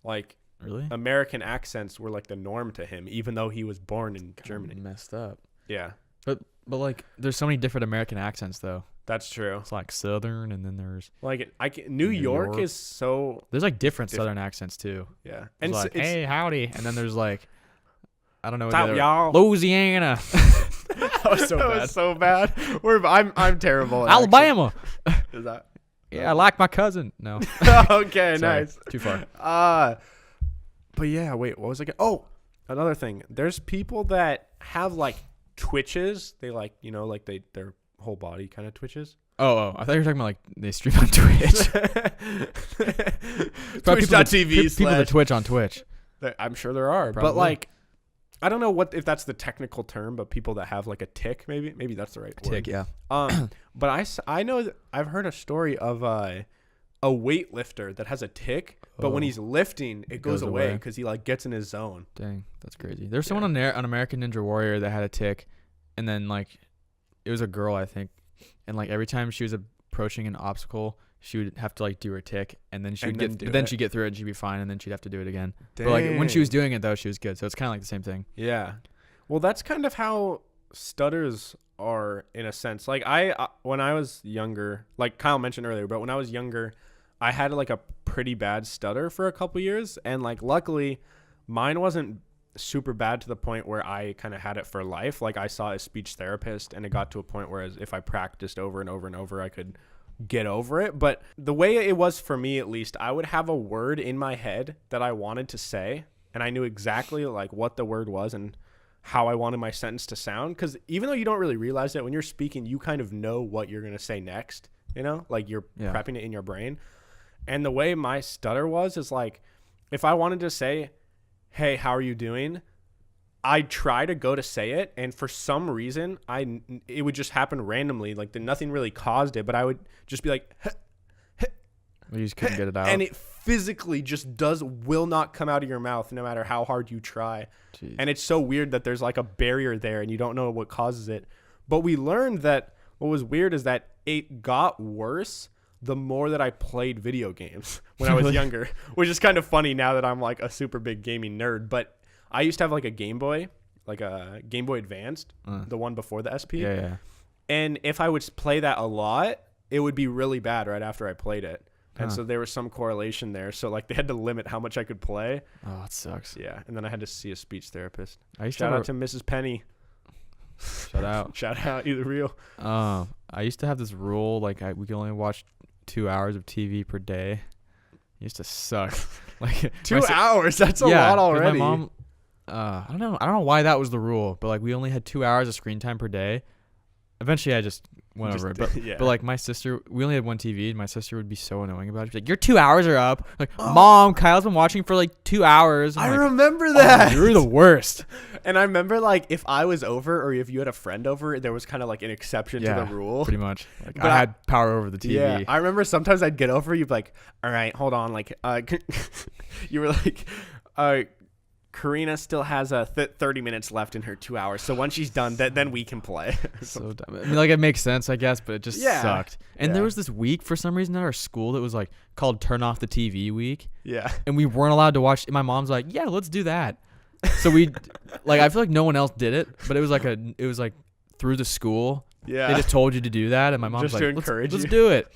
like, Really? American accents were like the norm to him, even though he was born in Germany. Messed up. Yeah, But like, there's so many different American accents though. that's true. It's like Southern, and then there's Like, New York is so, like different Southern accents too. yeah. And And like, hey, howdy, and then there's like, I don't know what What's the up, other- y'all? Louisiana, that was so bad. So bad. I'm terrible. At Alabama. accents. Is that? Yeah, I like my cousin. No, Okay, Sorry, nice. too far. But yeah, wait, what was I? Oh, another thing. There's people that have like twitches. They like, like their whole body kind of twitches. Oh, I thought you were talking about like they stream on Twitch. Twitch.tv People that Twitch on Twitch. I'm sure there are, but Probably. like, I don't know if that's the technical term, but people that have like a tick, maybe that's the right word. Tick, yeah. But I know that I've heard a story of a weightlifter that has a tick, but when Oh. he's lifting, it goes goes away away. because he like gets in his zone. Dang, that's crazy. There's someone on there on American Ninja Warrior that had a tick, and then like, it was a girl I think, and like every time she was approaching an obstacle, she would have to like do her tick, and then she would she'd get through it and she'd be fine, and then she'd have to do it again. But like when she was doing it though, she was good. So it's kind of like the same thing. Yeah. Well, that's kind of how stutters are in a sense. Like when I was younger, like Kyle mentioned earlier, but when I was younger, I had like a pretty bad stutter for a couple years, and like luckily mine wasn't super bad to the point where I kind of had it for life. Like I saw a speech therapist, and it got to a point where if I practiced over and over and over, I could get over it. But the way it was for me, at least, I would have a word in my head that I wanted to say, and I knew exactly like what the word was and how I wanted my sentence to sound. Because even though you don't really realize it, when you're speaking, you kind of know what you're going to say next, like you're prepping it in your brain. And the way my stutter was is like, if I wanted to say, hey, how are you doing? I'd try to go to say it, and for some reason, it would just happen randomly. Like nothing really caused it, but I would just be like, You just couldn't get it out. And it physically just will not come out of your mouth no matter how hard you try. Jeez. And it's so weird that there's like a barrier there and you don't know what causes it. But we learned that what was weird is that it got worse the more that I played video games when I was younger, which is kind of funny now that I'm like a super big gaming nerd. But I used to have like a Game Boy, like a Game Boy Advanced, the one before the SP. Yeah. And if I would play that a lot, it would be really bad right after I played it. And so there was some correlation there. So like they had to limit how much I could play. Oh, it sucks. Yeah. And then I had to see a speech therapist. Shout out to Mrs. Penny. Shout out. Shout out. Either real. I used to have this rule, like we could only watch 2 hours of TV per day. It used to suck. Like 2 hours. That's a lot already. My mom, I don't know why that was the rule, but like we only had 2 hours of screen time per day. Eventually, I just went over it. But but like my sister, we only had one TV, and my sister would be so annoying about it. She'd be like, "Your 2 hours are up." Like, Mom, Kyle's been watching for like 2 hours. I remember that. You're the worst. And I remember like if I was over or if you had a friend over, there was kind of like an exception to the rule. Pretty much. Like I had power over the TV. Yeah, I remember sometimes I'd get over. You'd be like, "All right, hold on." Like, you were like, Karina still has 30 minutes left in her 2 hours. So once she's done, then we can play. So dumb. I mean, like it makes sense, I guess, but it just sucked. And there was this week for some reason at our school that was like called Turn Off the TV Week. Yeah. And we weren't allowed to watch. My mom's like, "Yeah, let's do that." So we, like, I feel like no one else did it, but it was like through the school. Yeah. They just told you to do that, and my mom's just like, to encourage let's you. do it.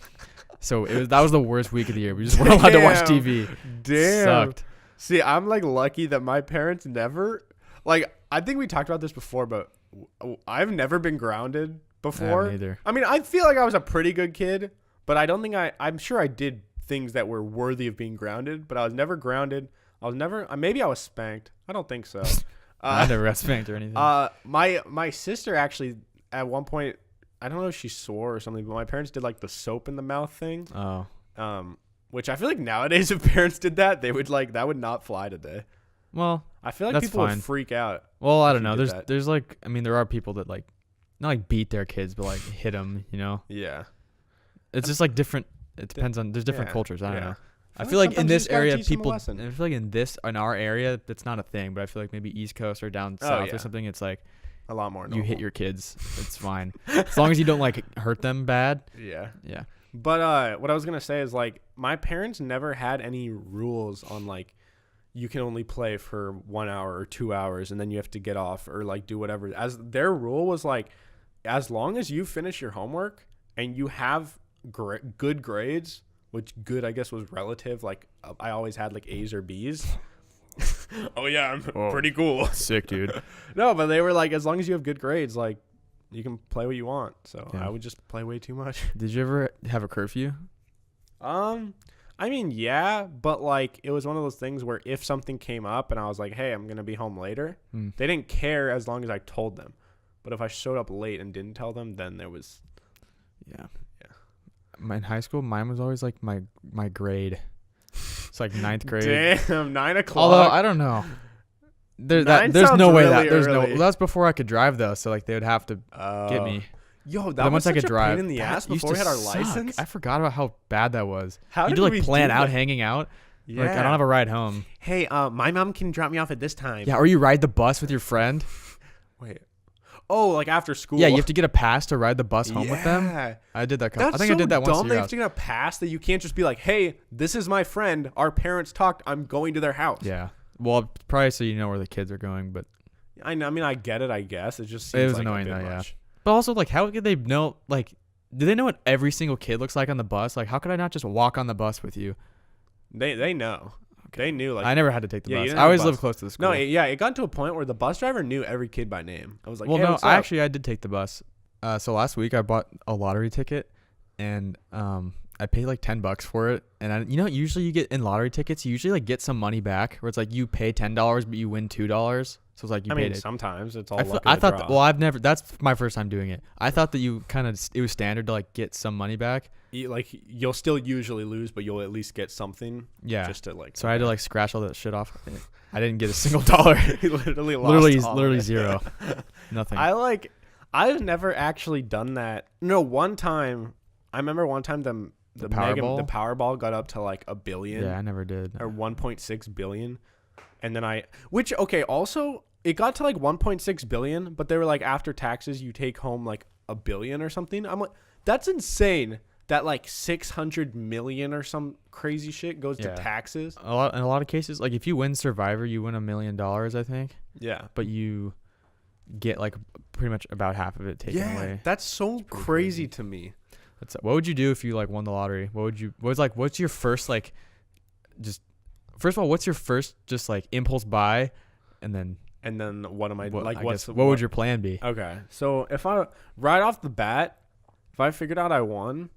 So that was the worst week of the year. We just weren't allowed to watch TV. Damn. Sucked. See, I'm like lucky that my parents never, like, I think we talked about this before, but I've never been grounded before. Neither. I mean, I feel like I was a pretty good kid, but I don't think I'm sure I did things that were worthy of being grounded, but I was never grounded. Maybe I was spanked. I don't think so. I never got spanked or anything. My sister actually, at one point, I don't know if she swore or something, but my parents did like the soap in the mouth thing. Oh. Which I feel like nowadays if parents did that, they would that would not fly today. Well, I feel like that's people fine. would freak out. Well, I don't know. There's like, I mean, there are people that like, not like beat their kids, but like hit them, you know? Yeah. It's just like different. It depends on, there's different cultures. I don't know. I feel feel like in sometimes this you just gotta area, teach them a people, lesson. I feel like in our area, that's not a thing, but I feel like maybe East Coast or down south yeah. or something, it's like, A lot more. you hit your kids. It's fine. As long as you don't like hurt them bad. Yeah. Yeah. But what I was gonna say is like my parents never had any rules on like you can only play for 1 hour or 2 hours and then you have to get off or like do whatever. As their rule was like, as long as you finish your homework and you have good grades, which good I guess was relative. Like I always had like A's or B's. Oh yeah, I'm pretty cool. Sick, dude. No, but they were like, as long as you have good grades, like you can play what you want. So Yeah. I would just play way too much. Did you ever have a curfew? I mean, yeah, but like it was one of those things where if something came up and I was like, hey, I'm gonna be home later, they didn't care as long as I told them. But if I showed up late and didn't tell them, then there was Yeah. In high school, mine was always like my grade. It's like 9th grade. Damn, 9 o'clock. Although I don't know. There's sounds no way really there's early. no. That's before I could drive though, so like they would have to get me. Yo, that Then was once I such could a drive, pain in the that ass used before we to had our suck. license. I forgot about how bad that was. How you did like we plan do out that? hanging out. Yeah. Like I don't have a ride home. Hey, my mom can drop me off at this time. Yeah, or you ride the bus with your friend. Wait. Oh, like after school. Yeah, you have to get a pass to ride the bus home with them. Yeah. I did that. That's I think so I did that once. dumb. They have to get a pass that you can't just be like, hey, this is my friend. Our parents talked. I'm going to their house. Yeah. Well, probably so you know where the kids are going, but I mean, I get it. I guess it just it seems was like annoying a bit though. Yeah. much. But also, like, how could they know? Like, do they know what every single kid looks like on the bus? Like, how could I not just walk on the bus with you? They know. They knew. Like I never had to take the Yeah, you bus. didn't I have a always bus. lived close to the school. no, it got to a point where the bus driver knew every kid by name. I was like, well, hey, no, what's up? I did take the bus. So last week I bought a lottery ticket, and I paid like $10 for it. And usually you get in lottery tickets, you usually like get some money back, where it's like you pay $10 but you win $2. So it's like you I paid mean, it. sometimes it's all. I thought. Well, I've never. That's my first time doing it. I thought that you kind of. It was standard to like get some money back. You'll still usually lose, but you'll at least get something. Yeah. Just to like. So I had to like scratch all that shit off. I didn't get a single dollar. He literally lost. Literally zero. Nothing. I've never actually done that. No, one time. I remember one time the Powerball? the Powerball got up to like a billion. Yeah, I never did. Or 1.6 billion. And then also it got to like 1.6 billion, but they were like, after taxes, you take home like a billion or something. I'm like, that's insane that like 600 million or some crazy shit goes to taxes. In a lot of cases, like if you win Survivor, you win $1 million, I think. Yeah. But you get like pretty much about half of it taken away. That's so crazy to me. What would you do if you like won the lottery? What's your first like, just first of all, what's your first just like impulse buy, and then what am I like? What would your plan be? Okay, so if I right off the bat, if I figured out I won,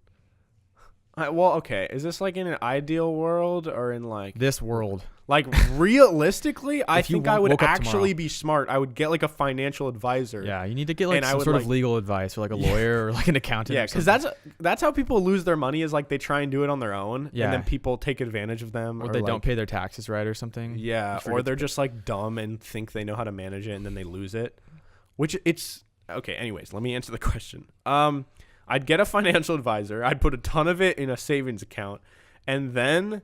is this like in an ideal world or in like this world? Like realistically, I think I would actually tomorrow, be smart. I would get like a financial advisor. Yeah, you need to get like some sort of legal advice or like a lawyer or like an accountant. Yeah, because that's how people lose their money, is like they try and do it on their own, and then people take advantage of them, or they don't pay their taxes right or something. Yeah, or they're just like dumb and think they know how to manage it, and then they lose it. Which it's okay. Anyways, let me answer the question. I'd get a financial advisor. I'd put a ton of it in a savings account, and then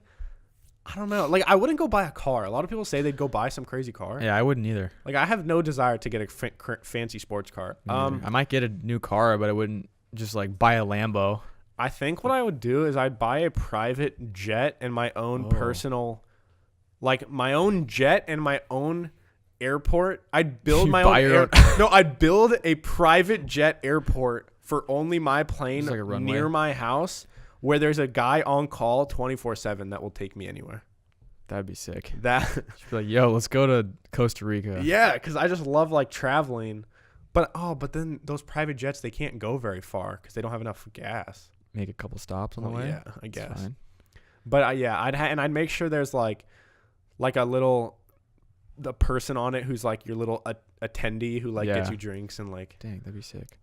I don't know. Like, I wouldn't go buy a car. A lot of people say they'd go buy some crazy car. Yeah, I wouldn't either. Like, I have no desire to get a fancy sports car. I might get a new car, but I wouldn't just like buy a Lambo. I think what I would do is I'd buy a private jet and my own personal, like my own jet and my own airport. I'd build my own. No, I'd build a private jet airport for only my plane near my house, where there's a guy on call 24/7 that will take me anywhere. That'd be sick. That be like, yo, let's go to Costa Rica. Yeah, because I just love like traveling, but then those private jets, they can't go very far because they don't have enough gas. Make a couple stops on the way. Yeah, I guess. Fine. But I'd make sure there's like the person on it who's like your little attendee who like gets you drinks and like. Dang, that'd be sick.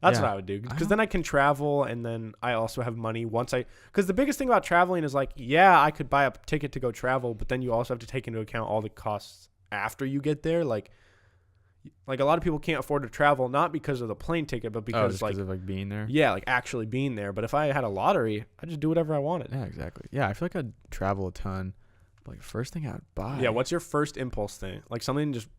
That's what I would do, because then I can travel, and then I also have money because the biggest thing about traveling is like, I could buy a ticket to go travel, but then you also have to take into account all the costs after you get there. Like a lot of people can't afford to travel, not because of the plane ticket, but because of like being there. Yeah, like actually being there. But if I had a lottery, I'd just do whatever I wanted. Yeah, exactly. Yeah, I feel like I'd travel a ton. But like first thing I'd buy. Yeah, what's your first impulse thing? Like something just,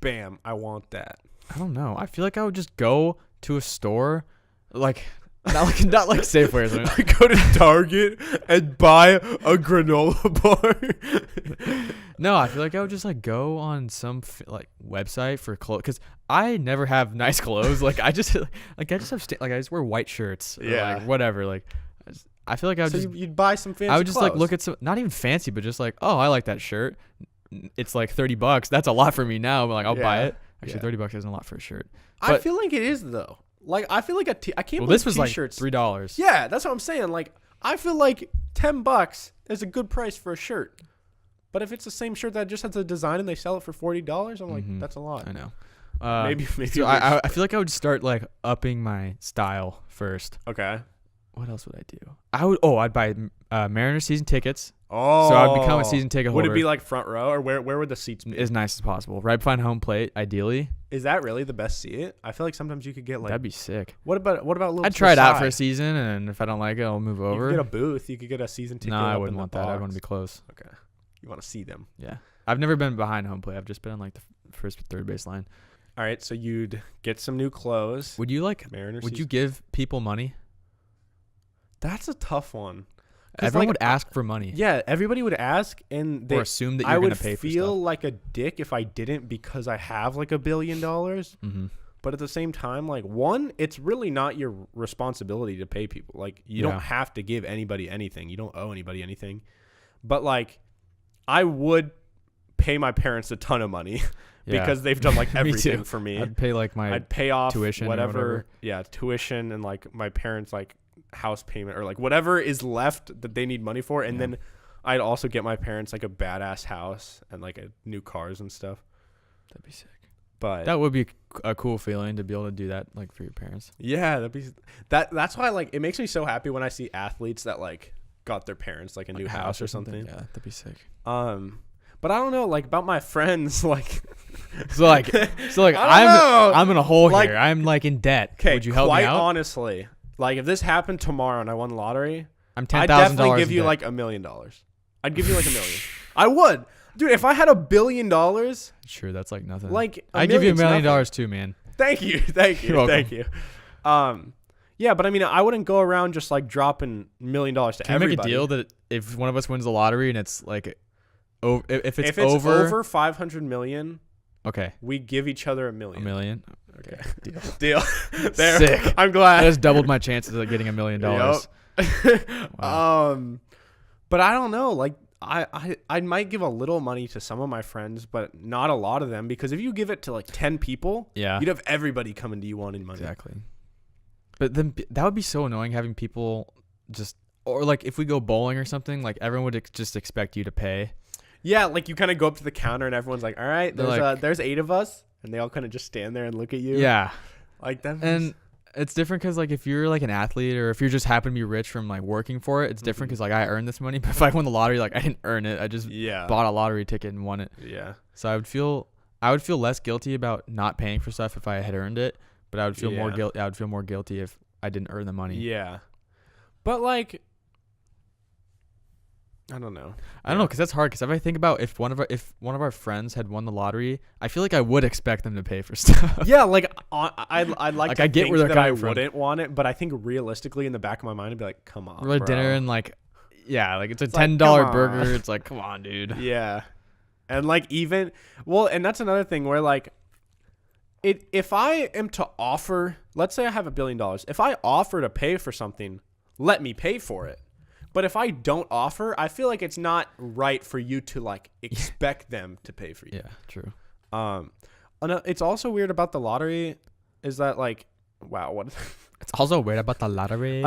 bam, I want that. I don't know. I feel like I would just go to a store, like not like Safeway or something. I go to Target and buy a granola bar. No, I feel like I would just like go on some like website for clothes, because I never have nice clothes. Like I just have I just wear white shirts. Or like whatever. Like I feel like I would you'd buy some fancy. I would just like look at some, not even fancy, but just like, oh, I like that shirt. It's like $30. That's a lot for me now. But like I'll buy it. Actually, $30 isn't a lot for a shirt. But I feel like it is though. Like I feel like I can't. Well, this was t-shirts. Like $3. Yeah, that's what I'm saying. Like I feel like $10 is a good price for a shirt. But if it's the same shirt that just has a design and they sell it for $40, I'm like, that's a lot. I know. Maybe. So I feel like I would start like upping my style first. Okay. What else would I do? I'd buy Mariner season tickets. Oh. So I'd become a season ticket holder. Would it be like front row, or where would the seats be? As nice as possible. Right behind home plate, ideally. Is that really the best seat? I feel like sometimes you could get like. That'd be sick. What about little? I'd try it out for a season, and if I don't like it, I'll move over. You could get a booth. You could get a season ticket. No, I wouldn't want that. I'd want to be close. Okay. You want to see them. Yeah. I've never been behind home plate. I've just been on like the first, third baseline. All right, so you'd get some new clothes. Would you you give people money? That's a tough one. Everyone would ask for money. Yeah, everybody would ask, and they assume that you're going to pay for stuff. I would feel like a dick if I didn't, because I have like $1 billion. Mm-hmm. But at the same time, like, one, it's really not your responsibility to pay people. Like, you don't have to give anybody anything. You don't owe anybody anything. But like, I would pay my parents a ton of money because they've done like everything for me. I'd pay off tuition, whatever. Yeah, tuition, and like my parents like house payment, or like whatever is left that they need money for, and then I'd also get my parents like a badass house and like new cars and stuff. That'd be sick. But that would be a cool feeling to be able to do that, like, for your parents. Yeah, that's why, like, it makes me so happy when I see athletes that like got their parents like a new house or something. Yeah, that'd be sick. But I don't know, like, about my friends, like. so I'm in a hole here. I'm like in debt. Okay, would you help me out? Honestly, Like if this happened tomorrow and I won the lottery, I'm I'd $10,000. definitely give you like $1 million. I'd give you like $1 million. I would, dude. If I had $1 billion, Sure, that's like nothing. like I'd give you $1 million nothing. too, man. Thank you, thank you, You're welcome. thank you. Yeah, but I mean, I wouldn't go around just like dropping $1 million to Can we everybody. make a deal that if one of us wins the lottery and it's like, if it's over 500 million, okay, we give each other $1 million. $1 million. Okay, Deal. deal. There, Sick. I'm glad. I just doubled my chances of getting $1 million. Yep. Wow. But I don't know. Like, I might give a little money to some of my friends, but not a lot of them, because if you give it to like 10 people, Yeah. you'd have everybody coming to you wanting money. Exactly. But then that would be so annoying having people just, or like if we go bowling or something, like everyone would just expect you to pay. Yeah, like you kind of go up to the counter and everyone's like, "All right, They're like, there's 8 of us," and they all kind of just stand there and look at you. Yeah. like that. And it's different because like if you're like an athlete or if you're just happen to be rich from like working for it, it's different because like I earned this money. But if I won the lottery, like I didn't earn it. I just bought a lottery ticket and won it. Yeah. So I would feel less guilty about not paying for stuff if I had earned it, but I would feel more guilt. I would feel more guilty if I didn't earn the money. Yeah. But like, I don't know. I don't know, because that's hard. Because if I think about if one of our friends had won the lottery, I feel like I would expect them to pay for stuff. Yeah, like I'd like Like, to I get think where they're that I coming from. wouldn't want it, but I think realistically in the back of my mind I'd be like, come on, We're at bro. dinner and like, yeah, like it's a like, $10 come on. burger. It's like, come on, dude. Yeah. And like and that's another thing where like if I am to offer, let's say I have $1 billion, if I offer to pay for something, let me pay for it. But if I don't offer, I feel like it's not right for you to like expect them to pay for you. Yeah, true. It's also weird about the lottery is that like, wow, what? It's also weird about the lottery.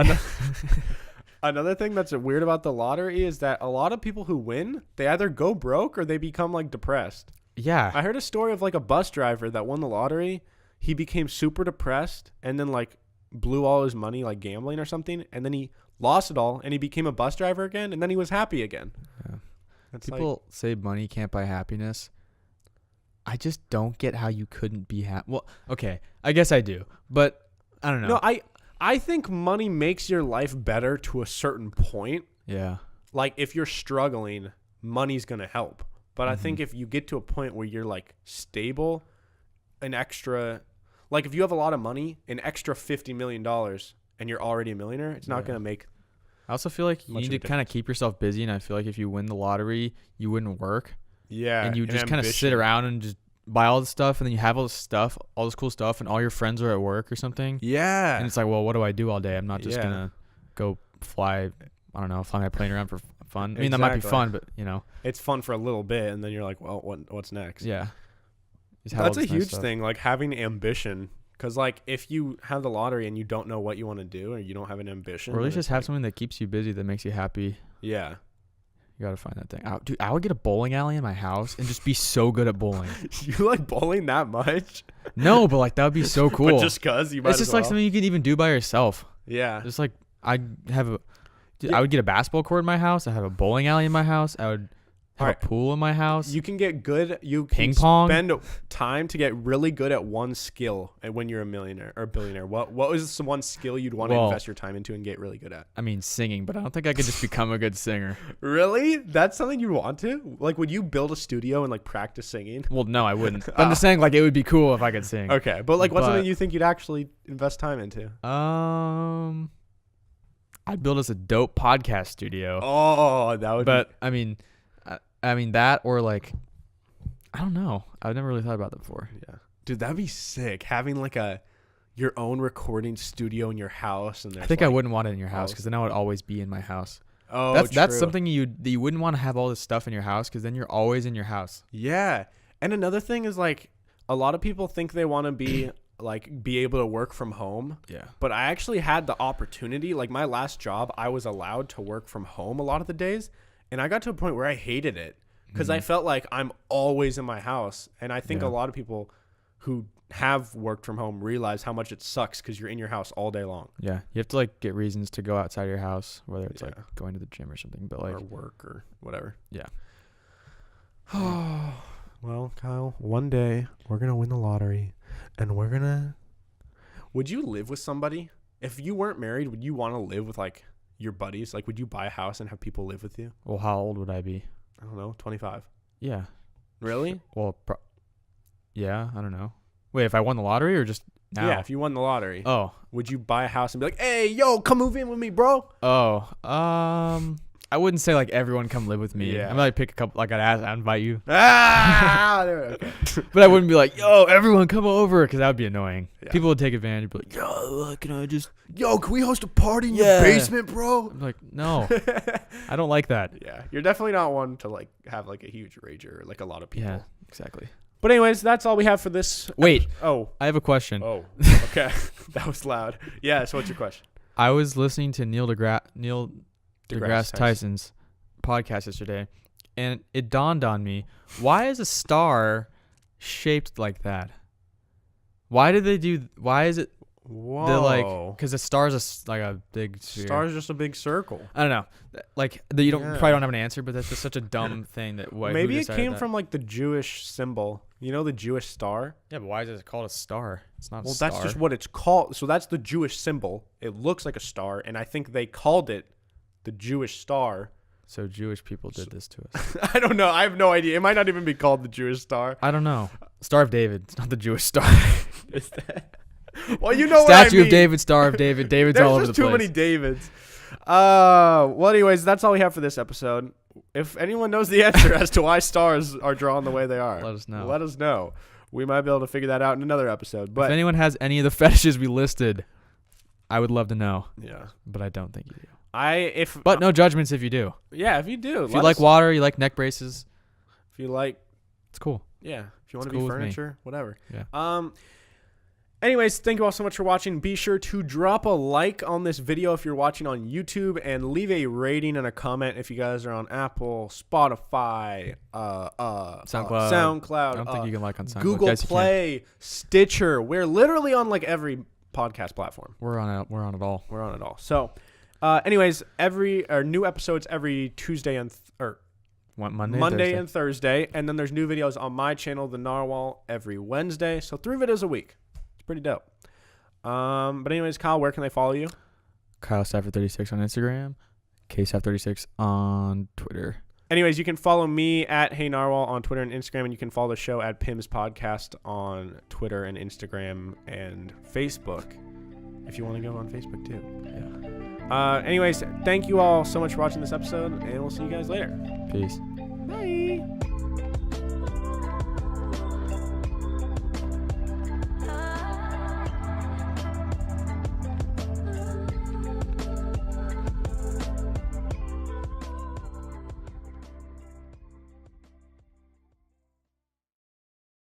Another thing that's weird about the lottery is that a lot of people who win, they either go broke or they become like depressed. Yeah. I heard a story of like a bus driver that won the lottery. He became super depressed and then like blew all his money like gambling or something, and then he lost it all and he became a bus driver again, and then he was happy again. Yeah. It's People say money can't buy happiness. I just don't get how you couldn't be happy. Well, okay, I guess I do, but I don't know. No, I think money makes your life better to a certain point. Yeah. Like if you're struggling, money's going to help. But I think if you get to a point where you're like stable, an extra, like if you have a lot of money, an extra $50 million and you're already a millionaire, it's not going to make. I also feel like you much need of to a kind of keep yourself busy, and I feel like if you win the lottery, you wouldn't work. Yeah. And you an just kind of sit ambition. around and just buy all this stuff, and then you have all this stuff, all this cool stuff, and all your friends are at work or something. Yeah. And it's like, well, what do I do all day? I'm not just Yeah. gonna go fly. I don't know, fly my plane around for fun. I mean, that might be Exactly. fun, but you know, It's fun for a little bit, and then you're like, well, what's next? yeah. Just have all That's a this nice huge stuff. thing, like having ambition. Because like if you have the lottery and you don't know what you want to do, or you don't have an ambition, Or at least then just it's have like, something that keeps you busy, that makes you happy. Yeah. You gotta find that thing. Dude, I would get a bowling alley in my house and just be so good at bowling. You like bowling that much? No, but like that would be so cool. But just cause you might. It's just like something you can even do by yourself. Yeah. Just like I would get a basketball court in my house. I have a bowling alley in my house. I would have Alright. a pool in my house. You can get good. You Ping can pong? spend time to get really good at one skill, and when you're a millionaire or billionaire, what was the one skill you'd want to Well- invest your time into and get really good at? I mean, singing, but I don't think I could just become a good singer. Really? That's something you want to? Like, would you build a studio and like practice singing? Well, no, I wouldn't. But I'm just saying, like, it would be cool if I could sing. Okay, but like, what's But- something you think you'd actually invest time into? I'd build us a dope podcast studio. Oh, that would. But I mean that, or like, I don't know. I've never really thought about that before. Yeah, dude, that'd be sick. Having like your own recording studio in your house, and I think I wouldn't want it in your house because then I would always be in my house. Oh, That's true. something you wouldn't want to have all this stuff in your house because then you're always in your house. Yeah, and another thing is like a lot of people think they want to be be able to work from home. Yeah. But I actually had the opportunity. Like my last job, I was allowed to work from home a lot of the days, and I got to a point where I hated it because I felt like I'm always in my house, and I think a lot of people who have worked from home realize how much it sucks because you're in your house all day long. Yeah. You have to like get reasons to go outside your house, whether it's like Yeah. going to the gym or something. But like, or work or whatever. yeah. Well, Kyle, one day we're gonna win the lottery, and we're gonna. Would you live with somebody if you weren't married, would you want to live with like your buddies? Like, would you buy a house and have people live with you? Well, how old would I be? I don't know, 25. Yeah. Really? Well, yeah, I don't know. Wait, if I won the lottery or just now? Yeah, if you won the lottery. Oh. Would you buy a house and be like, hey, yo, come move in with me, bro? Oh. I wouldn't say like everyone come live with me. Yeah. I might pick a couple. Like I'd invite you. Okay. But I wouldn't be like, yo, everyone come over, because that would be annoying. Yeah. People would take advantage. Be like, yo, can I just? Yo, can we host a party in your Yeah. basement, bro? I'm like, no, I don't like that. Yeah, you're definitely not one to like have like a huge rager like a lot of people. Yeah, exactly. But anyways, that's all we have for this. Wait, Oh, I have a question. oh, okay. That was loud. Yeah, so what's your question? I was listening to Neil deGrasse deGrasse Tyson's podcast yesterday, and it dawned on me: why is a star shaped like that? Why did they do? Why is it? Whoa. They're like, because a star's like a big sphere. Star's just a big circle. I don't know. Like you don't Yeah. probably don't have an answer, but that's just such a dumb thing that. Maybe it came from like the Jewish symbol. You know, the Jewish star? Yeah, but why is it called a star? It's not Well, a star. that's just what it's called. So that's the Jewish symbol. It looks like a star, and I think they called it the Jewish star. So Jewish people did this to us. I don't know. I have no idea. It might not even be called the Jewish star. I don't know. Star of David. It's not the Jewish star. Is that? Well, you know what Statue I mean. of David, Star of David. David's There's all over just the too place. many Davids. Well, anyways, that's all we have for this episode. If anyone knows the answer as to why stars are drawn the way they are, Let us know. Let us know. We might be able to figure that out in another episode. But if anyone has any of the fetishes we listed, I would love to know. yeah, But I don't think you do. But No judgments if you do. yeah, if you do, If you like water, you like neck braces, if you like, it's cool. yeah, if you want to It's be cool with me. furniture, whatever. Yeah. Anyways, thank you all so much for watching. Be sure to drop a like on this video if you're watching on YouTube, and leave a rating and a comment if you guys are on Apple, Spotify, SoundCloud. I don't think you can like on SoundCloud. Google Yes, you can. Play, Stitcher. We're literally on like every podcast platform. We're on it all. We're on it all. So, anyways, new episodes every Tuesday and Monday and Thursday, and then there's new videos on my channel, the Narwhal, every Wednesday. So 3 videos a week. It's pretty dope. But anyways, Kyle, where can they follow you? Kyle Stafford 36 on Instagram, KStaff 36 on Twitter. Anyways, you can follow me at Hey Narwhal on Twitter and Instagram, and you can follow the show at Pim's Podcast on Twitter and Instagram and Facebook, if you want to go on Facebook too. Yeah. Anyways, thank you all so much for watching this episode, and we'll see you guys later. Peace. Bye.